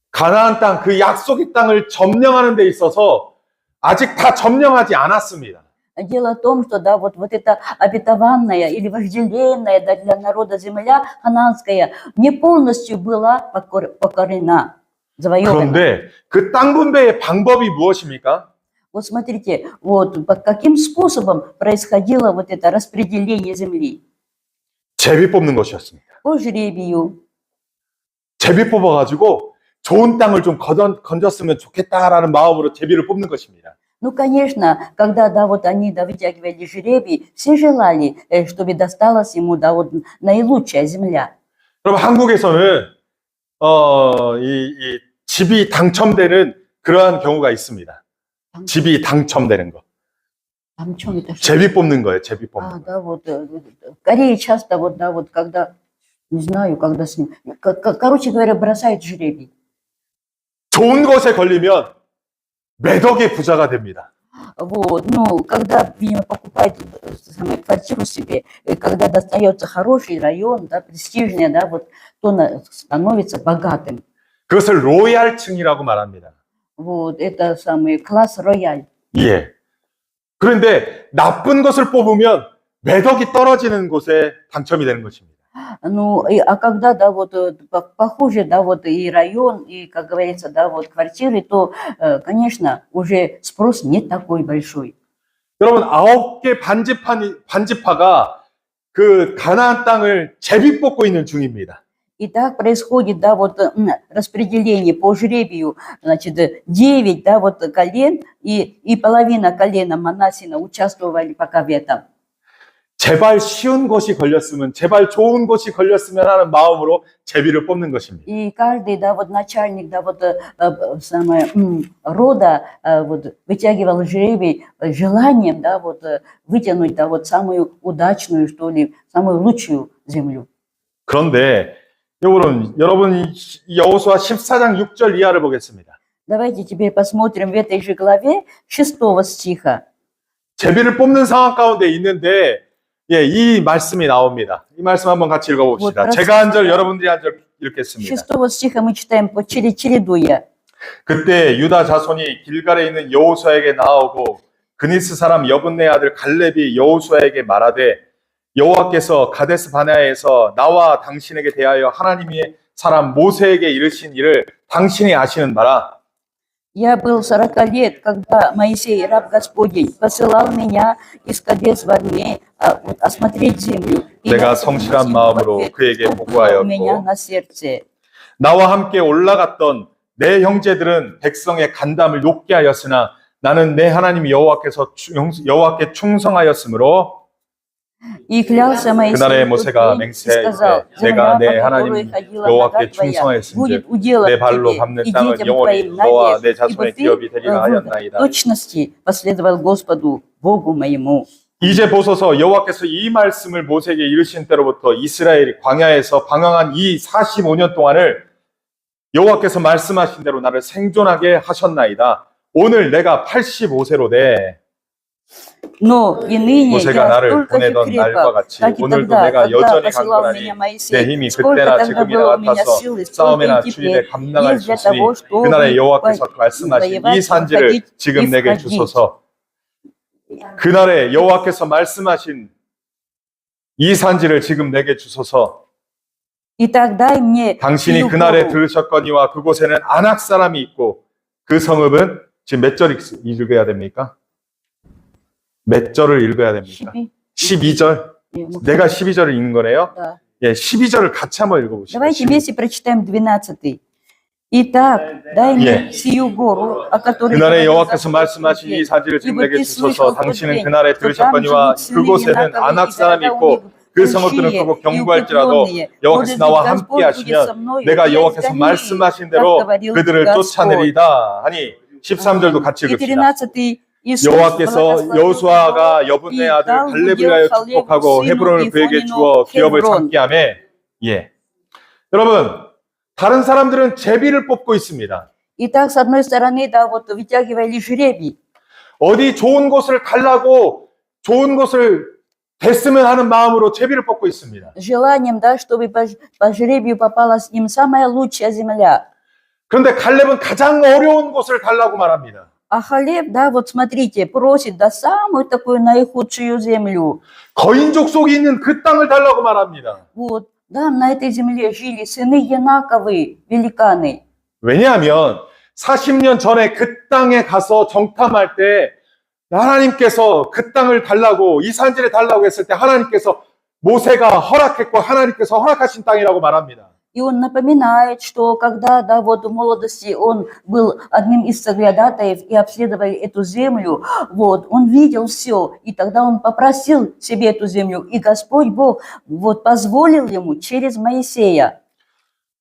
가나안 땅, 그 약속의 땅을 점령하는 데 있어서 아직 다 점령하지 않았습니다. Дело в том, что, да, вот эта обетованная или вожделенная, да, для народа земля ханаанская не полностью была покорена, завоевана. 그런데 그 땅 분배의 방법이 무엇입니까? Вот смотрите, вот каким способом происходило вот это распределение земли? 제비 뽑는 것이었습니다. По жребию. 제비 뽑아가지고 좋은 땅을 좀 건졌으면 좋겠다라는 마음으로 제비를 뽑는 것입니다. Ну, конечно, когда, да, вот они, да, вытягивали жребий, все желали, чтобы досталась ему, да, вот наилучшая земля. 여러분, 한국에서는 이 집이 당첨되는 그러한 경우가 있습니다. 집이 당첨되는 거. Там это 제비 뽑는 거예요. 제비 뽑는 거. да, вот в Корее часто, вот, да, вот когда, не знаю, когда с ним, короче говоря, бросают жребий. 좋은 것에 걸리면 몇 억의 부자가 됩니다. Вот, ну, когда, видимо, покупает самую квартиру себе, когда достается хороший район, да, престижный, да, вот, то становится богатым. 그것을 로얄층이라고 말합니다. Вот, это самый класс рояль. 예. 그런데 나쁜 것을 뽑으면 몇 억이 떨어지는 곳에 당첨이 되는 것입니다. Ну, а когда, да, вот, похуже, да, вот, и район, и, как говорится, да, вот, квартиры, то, конечно, уже спрос не такой большой. 여러분, 9개 반지파가 그 가나안 땅을 제비 뽑고 있는 중입니다. И так происходит, да, вот распределение по жребию, значит, 9, да, вот колен, и половина колена Манассина участвовали пока в этом. 제발 쉬운 것이 걸렸으면, 제발 좋은 것이 걸렸으면 하는 마음으로 제비를 뽑는 것입니다. И каждый, да, вот начальник, да, вот самое, рода вот, вытягивал жребий желанием, да, вот вытянуть, да, вот самую удачную, что ли, самую лучшую землю. 그런데 여러분 여호수아 14장 6절 이하를 보겠습니다. Давайте теперь посмотрим в этой же главе 6 стиха. 제비를 뽑는 상황 가운데 있는데 예, 이 말씀이 나옵니다. 이 말씀 한번 같이 읽어봅시다. 제가 한 절, 여러분들이 한 절 읽겠습니다. 6 стиха мы читаем чередуя. 그때 유다 자손이 길갈에 있는 여호수아에게 나오고 그니스 사람 여분네 아들 갈렙이 여호수아에게 말하되 여호와께서 가데스 바네아에서 나와 당신에게 대하여 하나님의 사람 모세에게 이르신 일을 당신이 아시는 바라. Я был 40 лет, когда Моисей, раб Господень, посылал меня из Кадес-Барнеи осмотреть землю. 내가 성실한 마음으로 그에게 보고하였고 на сердце. 나와 함께 올라갔던 내 형제들은 백성의 간담을 높게 하였으나 나는 내 하나님 여호와께 충성하였으므로 И клялся Моисей, 그날에 모세가 и 맹세할 сказал, 때 내가 земля, 내 по 하나님 которой ходила 여호와께 нога твоя, 충성하였은즉 будет уделом 내 발로 тебе 밟는 и 땅은 детям 영원히 твоим 너와 навек, 내 ибо 자손의 ты 기업이 되리라 в 하였나이다. точности последовал Господу, Богу моему. 이제 보소서 여호와께서 이 말씀을 모세에게 이르신 때로부터 이스라엘이 광야에서 방황한 이 45년 동안을 여호와께서 말씀하신 대로 나를 생존하게 하셨나이다. 오늘 내가 85세로 돼. Но и ныне 모세가 я 나를 столько же 보내던 날과 крепок, 같이 как и 오늘도 тогда, 내가 когда 여전히 посылал 강건하니 меня 내 Моисей. 힘이 Сколько 그때나 тогда 지금이나 было у меня 같아서 силы, столько 싸움이나 и 출입에 теперь 감당할 есть 수 для 있으니 того, чтобы 그날에 여호와께서 말씀하신 이 воевать, 산지를 выходить 지금 и 내게 входить. 주소서. 그날에 여호와께서 말씀하신 이 산지를 지금 내게 주소서. Итак, дай мне 당신이 сию 그날에 гору. 들으셨거니와 그곳에는 아낙 사람이 있고 그 성읍은 지금 몇 절 읽어야 됩니까? 몇 절을 읽어야 됩니까? 12절. 예, 뭐, 내가 12절을 읽는 거네요. да. 예, 12절을 같이 한번 읽어보시죠. Давайте вместе прочитаем 12. Итак, дай мне сию гору, о которой 그날에 говорил 여호와께서 Господь 말씀하신 이 Твой, 산지를 지금 ибо 내게 ты 주소서. слышал в тот 당신은 день, 그날에 что там 들으셨거니와 живут сыны 그곳에는 Янаковы, 아낙 и 사람이 города у 있고 них 그 성읍들은 большие 크고 и 견고할지라도 укрепленные. 여호와께서 Может 나와 быть, 함께 Господь будет со 하시면 мною, 내가 и 여호와께서 изгони их, 말씀하신 как 대로 говорил 그들을 Господь. 쫓아내리다 하니 13절도 같이 И 읽읍시다. 13 Иисус 여호와께서 благословил 여호수아가 его 여분네 и 아들 дал 갈렙을 удел 하여 Халеву 축복하고 сыну 헤브론을 그에게 Ифонину 주어 기업을 Хеврон. 삼게 하매 예. 여러분 다른 사람들은 제비를 뽑고 있습니다. Итак, с одной стороны, да, вот вытягивали жребий. 어디 좋은 곳을 갈라고 좋은 곳을 됐으면 하는 마음으로 제비를 뽑고 있습니다. С желанием, да, чтобы по жребию попалась им самая лучшая земля. 그런데 갈렙은 가장 어려운 곳을 달라고 말합니다. А Халев, да, вот смотрите, просит, да, самую такую наихудшую землю. 거인족 속에 있는 그 땅을 달라고 말합니다. Вот, да, на этой земле жили сыны Янаковы, великаны. 왜냐하면 40년 전에 그 땅에 가서 정탐할 때 하나님께서 그 땅을 달라고 이 산지를 달라고 했을 때 하나님께서 모세가 허락했고 하나님께서 허락하신 땅이라고 말합니다. И он напоминает, что когда, да, вот в молодости он был одним из соглядатаев и обследовали эту землю, вот, он видел все, и тогда он попросил себе эту землю, и Господь Бог вот позволил ему через Моисея.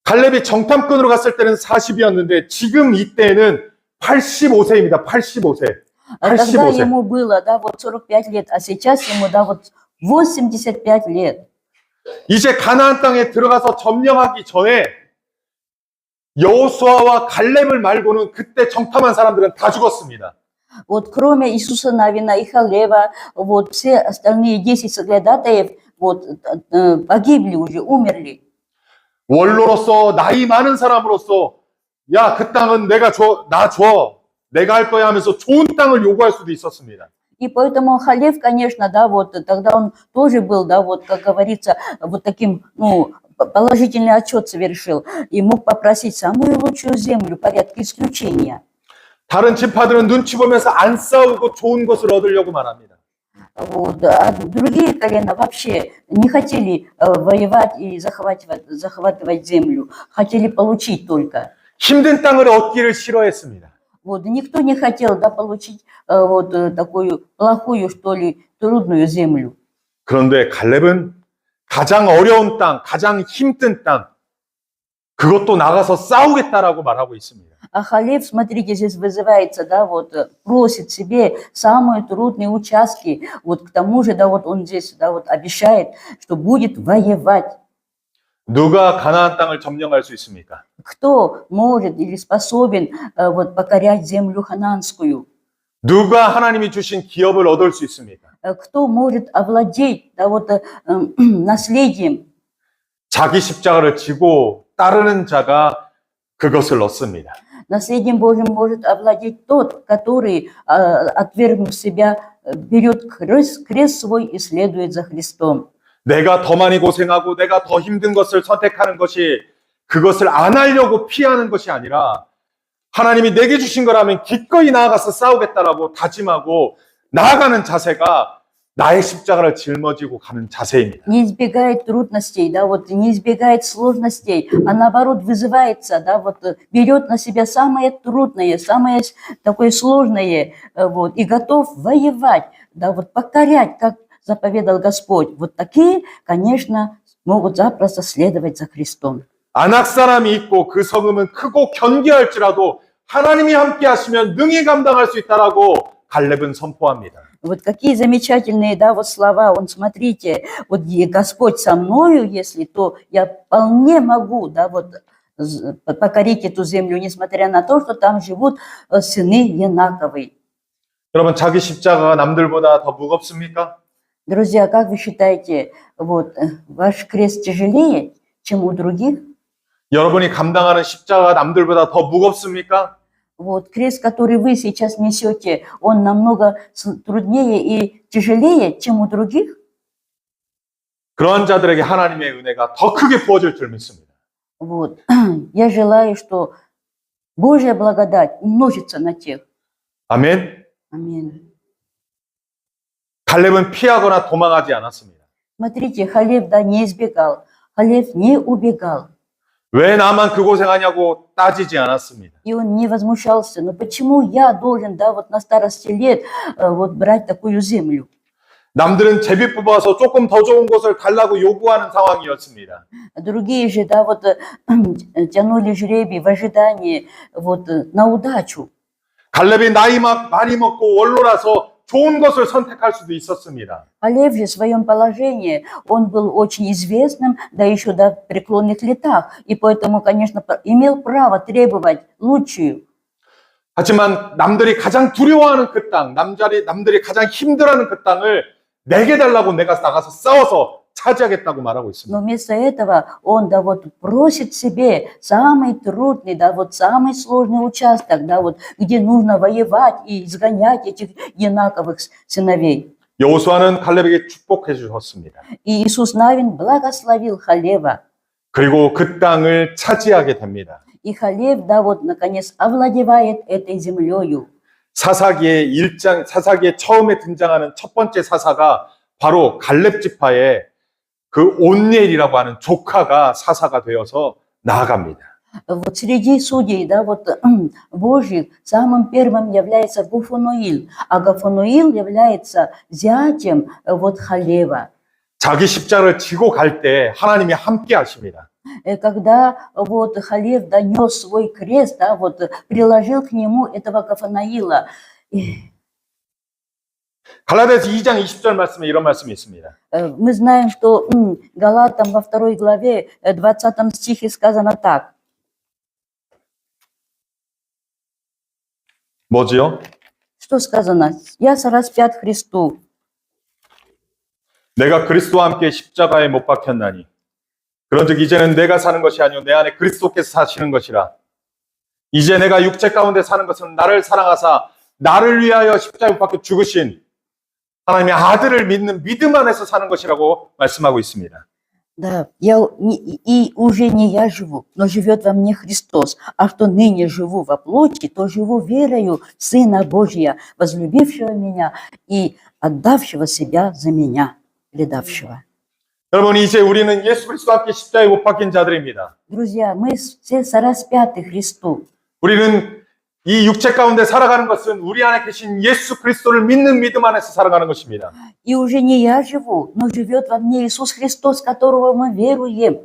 갈렙이 정탐꾼으로 갔을 때는 40이었는데 지금 이때는 85세입니다. 85세. А тогда 85세. ему было, да, вот 45 лет, а сейчас ему, да, вот 85 лет. 이제 가나안 땅에 들어가서 점령하기 전에 여호수아와 갈렙을 말고는 그때 정탐한 사람들은 다 죽었습니다. Вот кроме Иисуса Навина и Халева, вот все остальные 10 соглядатаев вот, погибли уже, умерли. 원로로서 나이 많은 사람으로서 야, 그 땅은 내가 줘, 나 줘. 내가 할 거야 하면서 좋은 땅을 요구할 수도 있었습니다. И поэтому Халев, конечно, да, вот тогда он тоже был, да, вот как говорится, вот таким, ну, положительный отчет совершил и мог попросить самую лучшую землю, порядке исключения. 다른 지파들은 눈치 보면서 안 싸우고 좋은 것을 얻으려고 말합니다. Вот. А другие колена вообще не хотели воевать и захватывать землю, хотели получить только. 힘든 땅을 얻기를 싫어했습니다. Вот. Никто не хотел, да, получить такую плохую, что ли, трудную землю. 그런데 갈렙은 가장 어려운 땅, 가장 힘든 땅, 그것도 나가서 싸우겠다라고 말하고 있습니다. А Халев, смотрите, здесь вызывается, да, вот просит себе самые трудные участки. Вот к тому же, да, вот он здесь, да, вот обещает, что будет воевать. 누가 가나안 땅을 점령할 수 있습니까? Кто может или способен вот покорять землю ханаанскую? 누가 하나님이 주신 기업을 얻을 수 있습니까? Кто может овладеть, да, вот наследием? 자기 십자가를 지고 따르는 자가 그것을 얻습니다. Наследием Божьим может овладеть тот, который, отвергнув себя, берет крест свой и следует за Христом. 내가 더 많이 고생하고 내가 더 힘든 것을 선택하는 것이 그것을 안 하려고 피하는 것이 아니라 하나님이 내게 주신 거라면 기꺼이 나아가서 싸우겠다라고 다짐하고 나아가는 자세가 나의 십자가를 짊어지고 가는 자세입니다. Не избегает трудностей, да, вот не избегает сложностей, а наоборот вызывается, да, вот берет на себя самое трудное, самое такое сложное, вот, и готов воевать, да, вот покорять, как заповедал Господь. Вот такие, конечно, могут запросто следовать за Христом. 안악 사람이 있고 그 성음은 크고 견고할지라도 하나님이 함께 하시면 능히 감당할 수 있다라고 갈렙은 선포합니다. Вот какие замечательные, да, вот слова. Он, смотрите, вот Господь со мною, если, то я вполне могу, да, вот покорить эту землю, несмотря на то, что там живут сыны Янаковы. 여러분, 자기 십자가가 남들보다 더 무겁습니까? Друзья, как вы считаете, вот ваш крест тяжелее, чем у других? 여러분이 감당하는 십자가가 남들보다 더 무겁습니까? Вот крест, который вы сейчас несете, он намного труднее и тяжелее, чем у других? 그러한 자들에게 하나님의 은혜가 더 크게 부어질 줄 믿습니다. Вот. Я желаю, что Божья благодать умножится на тех. 아멘. Аминь. 갈렙은 피하거나 도망하지 않았습니다. Смотрите, Халев, да, не избегал. Халев не убегал. 왜 나만 그 고생하냐고 따지지 않았습니다. И он не возмущался. Но почему я должен, да, вот на старости лет вот брать такую землю? 남들은 제비 뽑아서 조금 더 좋은 곳을 달라고 요구하는 상황이었습니다. Другие же, да, вот тянули жребий в ожидании вот на удачу. 갈렙이 나이 많이 먹고 원로라서 좋은 것을 선택할 수도 있었습니다. Халев же в своем положении, он был очень известным, да еще до преклонных летах, и поэтому, конечно, имел право требовать лучшую. 하지만 남들이 가장 두려워하는 그 땅, 남들이 가장 힘들어하는 그 땅을 내게 달라고 내가 나가서 싸워서 차지하겠다고 말하고 있습니다. Но вместо этого он, да, вот просит себе самый трудный, да, вот самый сложный участок, да, вот где нужно воевать и изгонять этих Янаковых сыновей. 여호수아는 갈렙에게 축복해 주셨습니다. И Иисус Навин благословил Халева. 그리고 그 땅을 차지하게 됩니다. И Халев, да, вот наконец овладевает этой землею. 사사기에 처음에 등장하는 첫 번째 사사가 바로 갈렙 지파의 그 온니엘이라고 하는 조카가 사사가 되어서 나아갑니다. Вот среди судей, да, вот Божьих, самым первым является Гафануил, а Гафануил является зятем вот Халева. 자기 십자가를 지고 갈 때 하나님이 함께 하십니다. Когда вот Халев донес свой крест, да, вот приложил к нему этого Гафанаила. 갈라디아서 2장 20절 말씀에 이런 말씀이 있습니다. Мы знаем, что Галатам во 2 главе 20 стихе сказано так. 뭐지요? Что сказано? «Я распят Христу». 내가 그리스도와 함께 십자가에 못 박혔나니 그런즉 이제는 내가 사는 것이 아니요 내 안에 그리스도께서 사시는 것이라. 이제 내가 육체 가운데 사는 것은 나를 사랑하사 나를 위하여 십자가에 못 박혀 죽으신 하나님의 아들을 믿는 믿음 안에서 사는 것이라고 말씀하고 있습니다. Да, и уже не я живу, но живет во мне Христос. А что ныне живу во плоти, то живу верою в Сына Божия, возлюбившего меня и отдавшего себя за меня, предавшего. 여러분, 이제 우리는 예수 그리스도와 함께 십자가에 못 박힌 자들입니다. Друзья, мы все сораспяты Христу. 우리는 이 육체 가운데 살아가는 것은 우리 안에 계신 예수 그리스도를 믿는 믿음 안에서 살아가는 것입니다. И уже не я живу, но живет во мне Иисус Христос, которого мы веруем.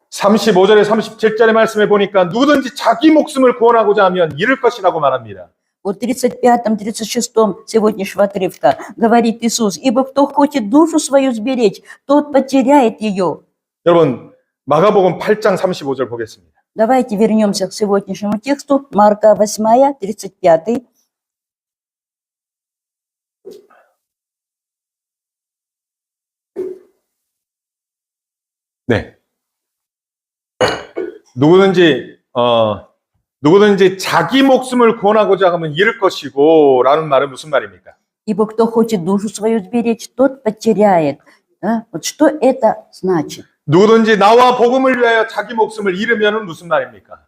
35절에 37절의 말씀에 보니까 누구든지 자기 목숨을 구원하고자 하면 잃을 것이라고 말합니다. Вот в 35-м, 36-м сегодняшнего отрывка говорит Иисус: «Ибо кто хочет душу свою сберечь, тот потеряет ее». 여러분, 마가복음 8장 35절 보겠습니다. Давайте вернемся к сегодняшнему тексту. Марка 8, 35. 네. 누구든지 자기 목숨을 구원하고자 하면 잃을 것이고 라는 말은 무슨 말입니까? Ибо кто хочет душу свою сберечь, тот потеряет. Да? Вот что это значит? 누구든지 나와 복음을 위하여 자기 목숨을 잃으면 무슨 말입니까?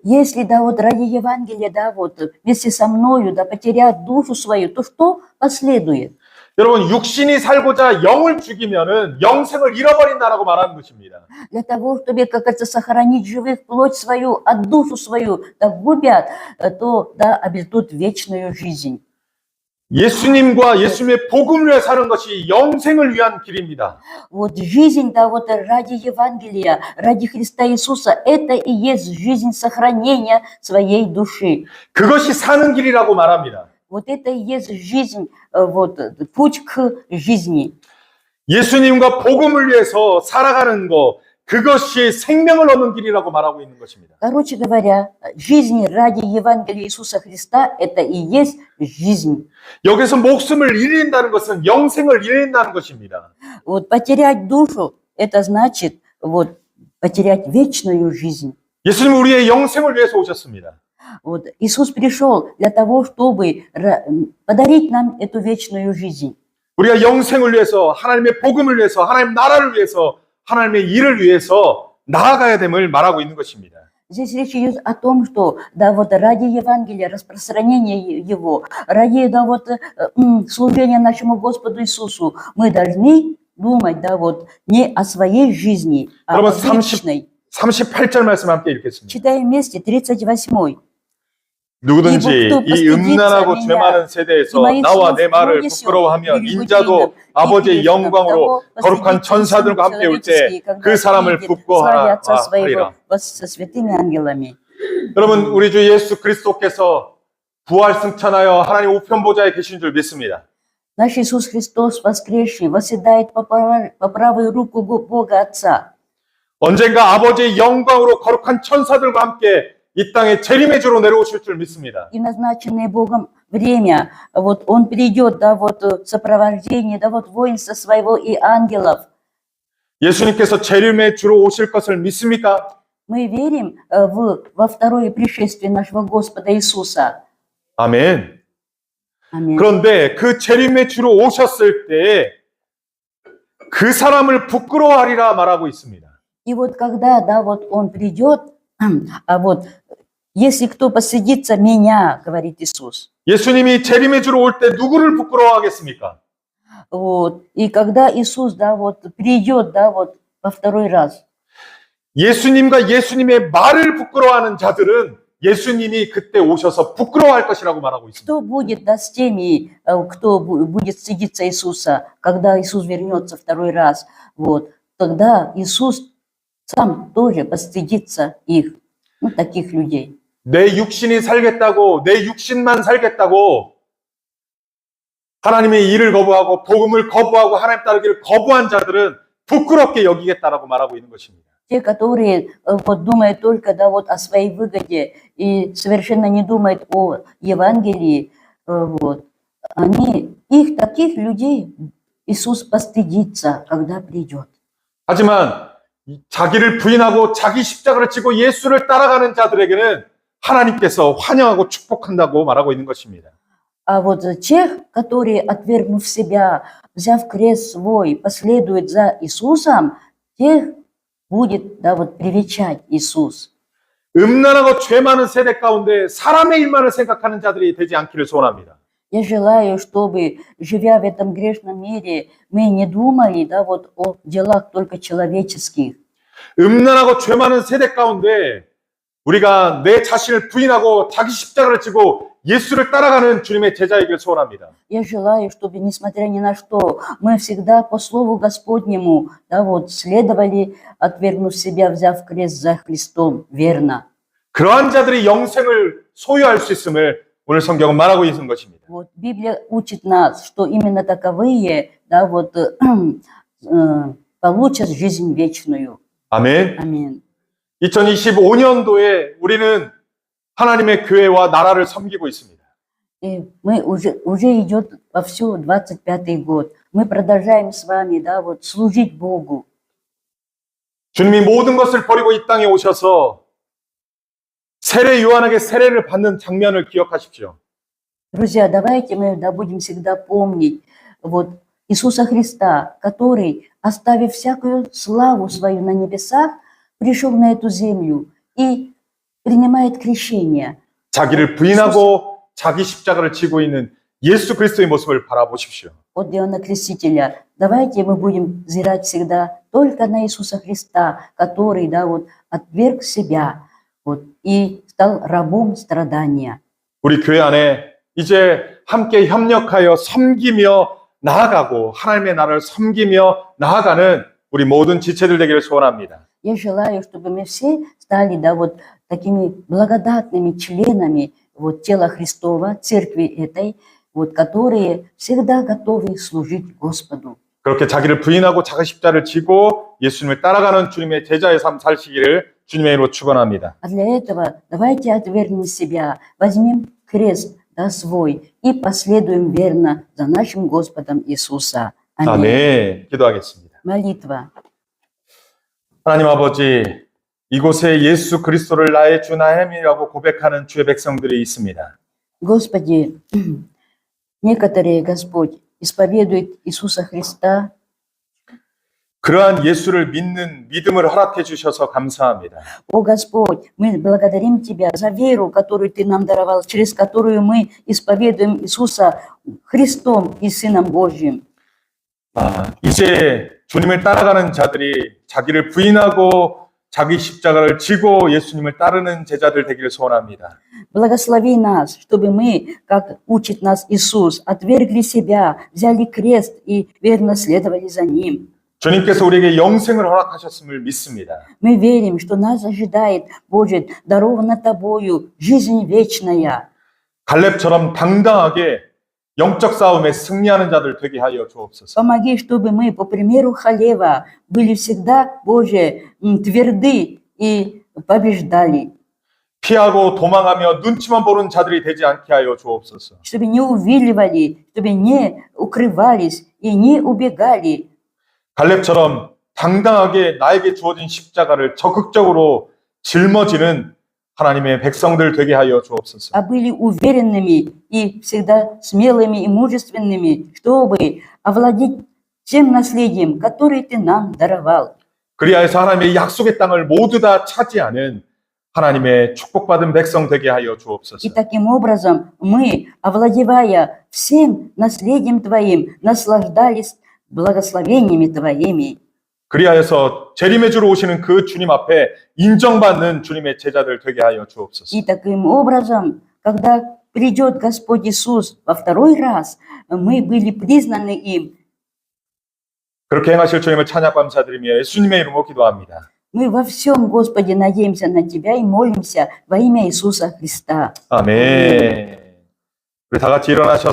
Если, да, вот ради Евангелия, да, вот вместе со мною, да, потеряет душу свою, то что последует? 여러분, 육신이 살고자 영을 죽이면은 영생을 잃어버린다라고 말하는 것입니다. Для того, чтобы, как это, сохранить живых плоть свою, а душу свою да, губят, то, да, обретут вечную жизнь. 예수님과 예수님의 복음을 위해 사는 것이 영생을 위한 길입니다. Вот жизнь, да, вот ради Евангелия, ради Христа Иисуса, это и есть жизнь сохранения своей души. 그것이 사는 길이라고 말합니다. Вот это и есть жизнь, вот, путь к жизни. 예수님과 복음을 위해서 살아가는 것, 그것이 생명을 얻는 길이라고 말하고 있는 것입니다. Короче говоря, жизнь ради Евангелия Иисуса Христа, это и есть жизнь. 여기서 목숨을 잃는다는 것은 영생을 잃는다는 것입니다. Вот потерять душу, это значит, вот, потерять вечную жизнь. 예수님은 우리의 영생을 위해서 오셨습니다. Вот, Иисус пришел для того, чтобы подарить нам эту вечную жизнь. 우리가 영생을 위해서, 하나님의 복음을 위해서, 하나님 나라를 위해서, 하나님의 일을 위해서 나아가야 됨을 말하고 있는 것입니다. Здесь речь идет о том, что, да, вот ради Евангелия, распространения его, ради, да, вот, служения нашему Господу Иисусу, мы должны думать, да, вот, не о своей жизни, а о вечной. 38절 말씀 함께 읽겠습니다. Читаем вместе 38. 누구든지 이 음란하고 죄 많은 세대에서 나와 내 말을 부끄러워하면 인자도 아버지의 영광으로 거룩한 천사들과 함께 올 때 그 사람을 부끄러워하리라. 여러분, 우리 주 예수 그리스도께서 부활 승천하여 하나님 우편 보좌에 계신 줄 믿습니다. Наш Иисус Христос воскресший восседает по правую руку Бога Отца. 언젠가 아버지의 영광으로 거룩한 천사들과 함께 이 땅에 재림의 주로 내려오실 줄 믿습니다. И назначенное Богом время, вот Он придет, да, вот в сопровождении, да, вот воинства своего и ангелов. 예수님께서 재림의 주로 오실 것을 믿습니까? Мы верим во второе пришествие нашего Господа Иисуса. 아멘. Аминь. 그런데 그 재림의 주로 오셨을 때 그 사람을 부끄러워하리라 말하고 있습니다. И вот когда, да, вот Он придет, а вот если кто постыдится меня, говорит Иисус. 예수님이 재림의 주로 올 때 누구를 부끄러워하겠습니까? Вот. И когда Иисус, да, вот придет, да, вот во второй раз. 예수님과 예수님의 말을 부끄러워하는 자들은 예수님이 그때 오셔서 부끄러워할 것이라고 말하고 있습니다. Что будет, да, с теми, кто будет стыдиться Иисуса, когда Иисус вернется второй раз? Вот. Тогда Иисус сам тоже постыдится их, ну, таких людей. 내 육신이 살겠다고, 내 육신만 살겠다고 하나님의 일을 거부하고 복음을 거부하고 하나님 따르기를 거부한 자들은 부끄럽게 여기겠다라고 말하고 있는 것입니다. Те, которые вот, думают только, да, вот, о своей выгоде и совершенно не думают о Евангелии, вот, их, таких людей, Иисус постыдится, когда придет. 하지만 자기를 부인하고 자기 십자가를 지고 예수를 따라가는 자들에게는 하나님께서 환영하고 축복한다고 말하고 있는 것입니다. А вот тех, которые, отвергнув себя, взяв крест свой, последуют за Иисусом, тех будет, да, вот привечать Иисус. 음란하고 죄 많은 세대 가운데 사람의 일만을 생각하는 자들이 되지 않기를 소원합니다. Я желаю, чтобы, живя в этом грешном мире, мы не думали, да, вот о делах только человеческих. 음란하고 죄 많은 세대 가운데 우리가 내 자신을 부인하고 자기 십자가를 지고 예수를 따라가는 주님의 제자이길 소원합니다. Я желаю, чтобы, несмотря ни на что, мы всегда по Слову Господнему, да, вот, следовали, отвергнув себя, взяв крест за Христом, верно. 그러한 자들이 영생을 소유할 수 있음을 오늘 성경은 말하고 있는 것입니다. Вот, Библия учит нас, что именно таковые, да, вот, получат жизнь вечную. 아멘. Аминь. 2025년도에 우리는 하나님의 교회와 나라를 섬기고 있습니다. И мы уже идет вовсю 25-й год. Мы продолжаем с вами, да, вот, служить Богу. 주님이 모든 것을 버리고 이 땅에 오셔서 세례 요한에게 세례를 받는 장면을 기억하십시오. Друзья, давайте мы, да, будем всегда помнить вот Иисуса Христа, который, оставив всякую славу свою на небесах, пришел на эту землю и принимает крещение. 자기를 부인하고 자기 십자가를 지고 있는 예수 그리스도의 모습을 바라보십시오. От Иоанна Крестителя. Давайте мы будем взирать всегда только на Иисуса Христа, который, да, вот, отверг себя вот, и стал рабом страдания. 우리 교회 안에 이제 함께 협력하여 섬기며 나아가고 하나님의 나라를 섬기며 나아가는 우리 모든 지체들 되기를 소원합니다. Я желаю, чтобы мы все стали, да, вот, такими благодатными членами вот, тела Христова, церкви этой, вот, которые всегда готовы служить Господу. 그렇게 자기를 부인하고 자기 십자를 지고 예수님을 따라가는 주님의 제자의 삶 살시기를 주님의 이름으로 축원합니다. А для этого давайте отвергнем себя, возьмем крест, да, свой и последуем верно за нашим Господом Иисуса. Аминь. 아멘. 기도하겠습니다. Молитва. 하나님 아버지, 이곳에 예수 그리스도를 나의 주 하나님이라고 고백하는 주의 백성들이 있습니다. Господи, некоторые, Господь, исповедуют Иисуса Христа. 그러한 예수를 믿는 믿음을 허락해 주셔서 감사합니다. О Господь, мы благодарим Тебя за веру, которую Ты нам даровал, через которую мы исповедуем Иисуса Христом и Сыном Божьим. 이제 주님을 따라가는 자들이 자기를 부인하고 자기 십자가를 지고 예수님을 따르는 제자들 되기를 소원합니다. Благослови нас, чтобы мы, как учит нас Иисус, отвергли себя, взяли крест и верно следовали за Ним. 주님께서 우리에게 영생을 허락하셨음을 믿습니다. Мы верим, что нас ожидает, Боже, дарована Тобою жизнь вечная. 갈렙처럼 당당하게 영적 싸움에 승리하는 자들 되게 하여 주옵소서. Помоги, чтобы мы, по примеру Халева, были всегда, Боже, тверды и побеждали. 피하고 도망하며 눈치만 보는 자들이 되지 않게 하여 주옵소서. Чтобы не увиливали, чтобы не укрывались и не убегали. 갈렙처럼 당당하게 나에게 주어진 십자가를 적극적으로 짊어지는 하나님의 백성들 되게 하여 주옵소서. А были уверенными и всегда смелыми и мужественными, чтобы овладеть тем наследием, которое Ты нам даровал. 그리하여서 하나님의 약속의 땅을 모두 다 차지하는 하나님의 축복받은 백성 되게 하여 주옵소서. И таким образом мы, овладевая всем наследием Твоим, наслаждались благословениями Твоими. 그리하여서 재림의 주로 오시는 그 주님 앞에 인정받는 주님의 제자들 되게 하여 주옵소서. И таким образом, когда придет Господь Иисус во второй раз, мы были признаны им. 그렇게 행하실 주님을 찬양 감사드리며 예수님의 이름으로 기도합니다. Мы во всем, Господи, надеемся на Тебя и молимся во имя Иисуса Христа. 아멘. 우리 다 같이 일어나셔서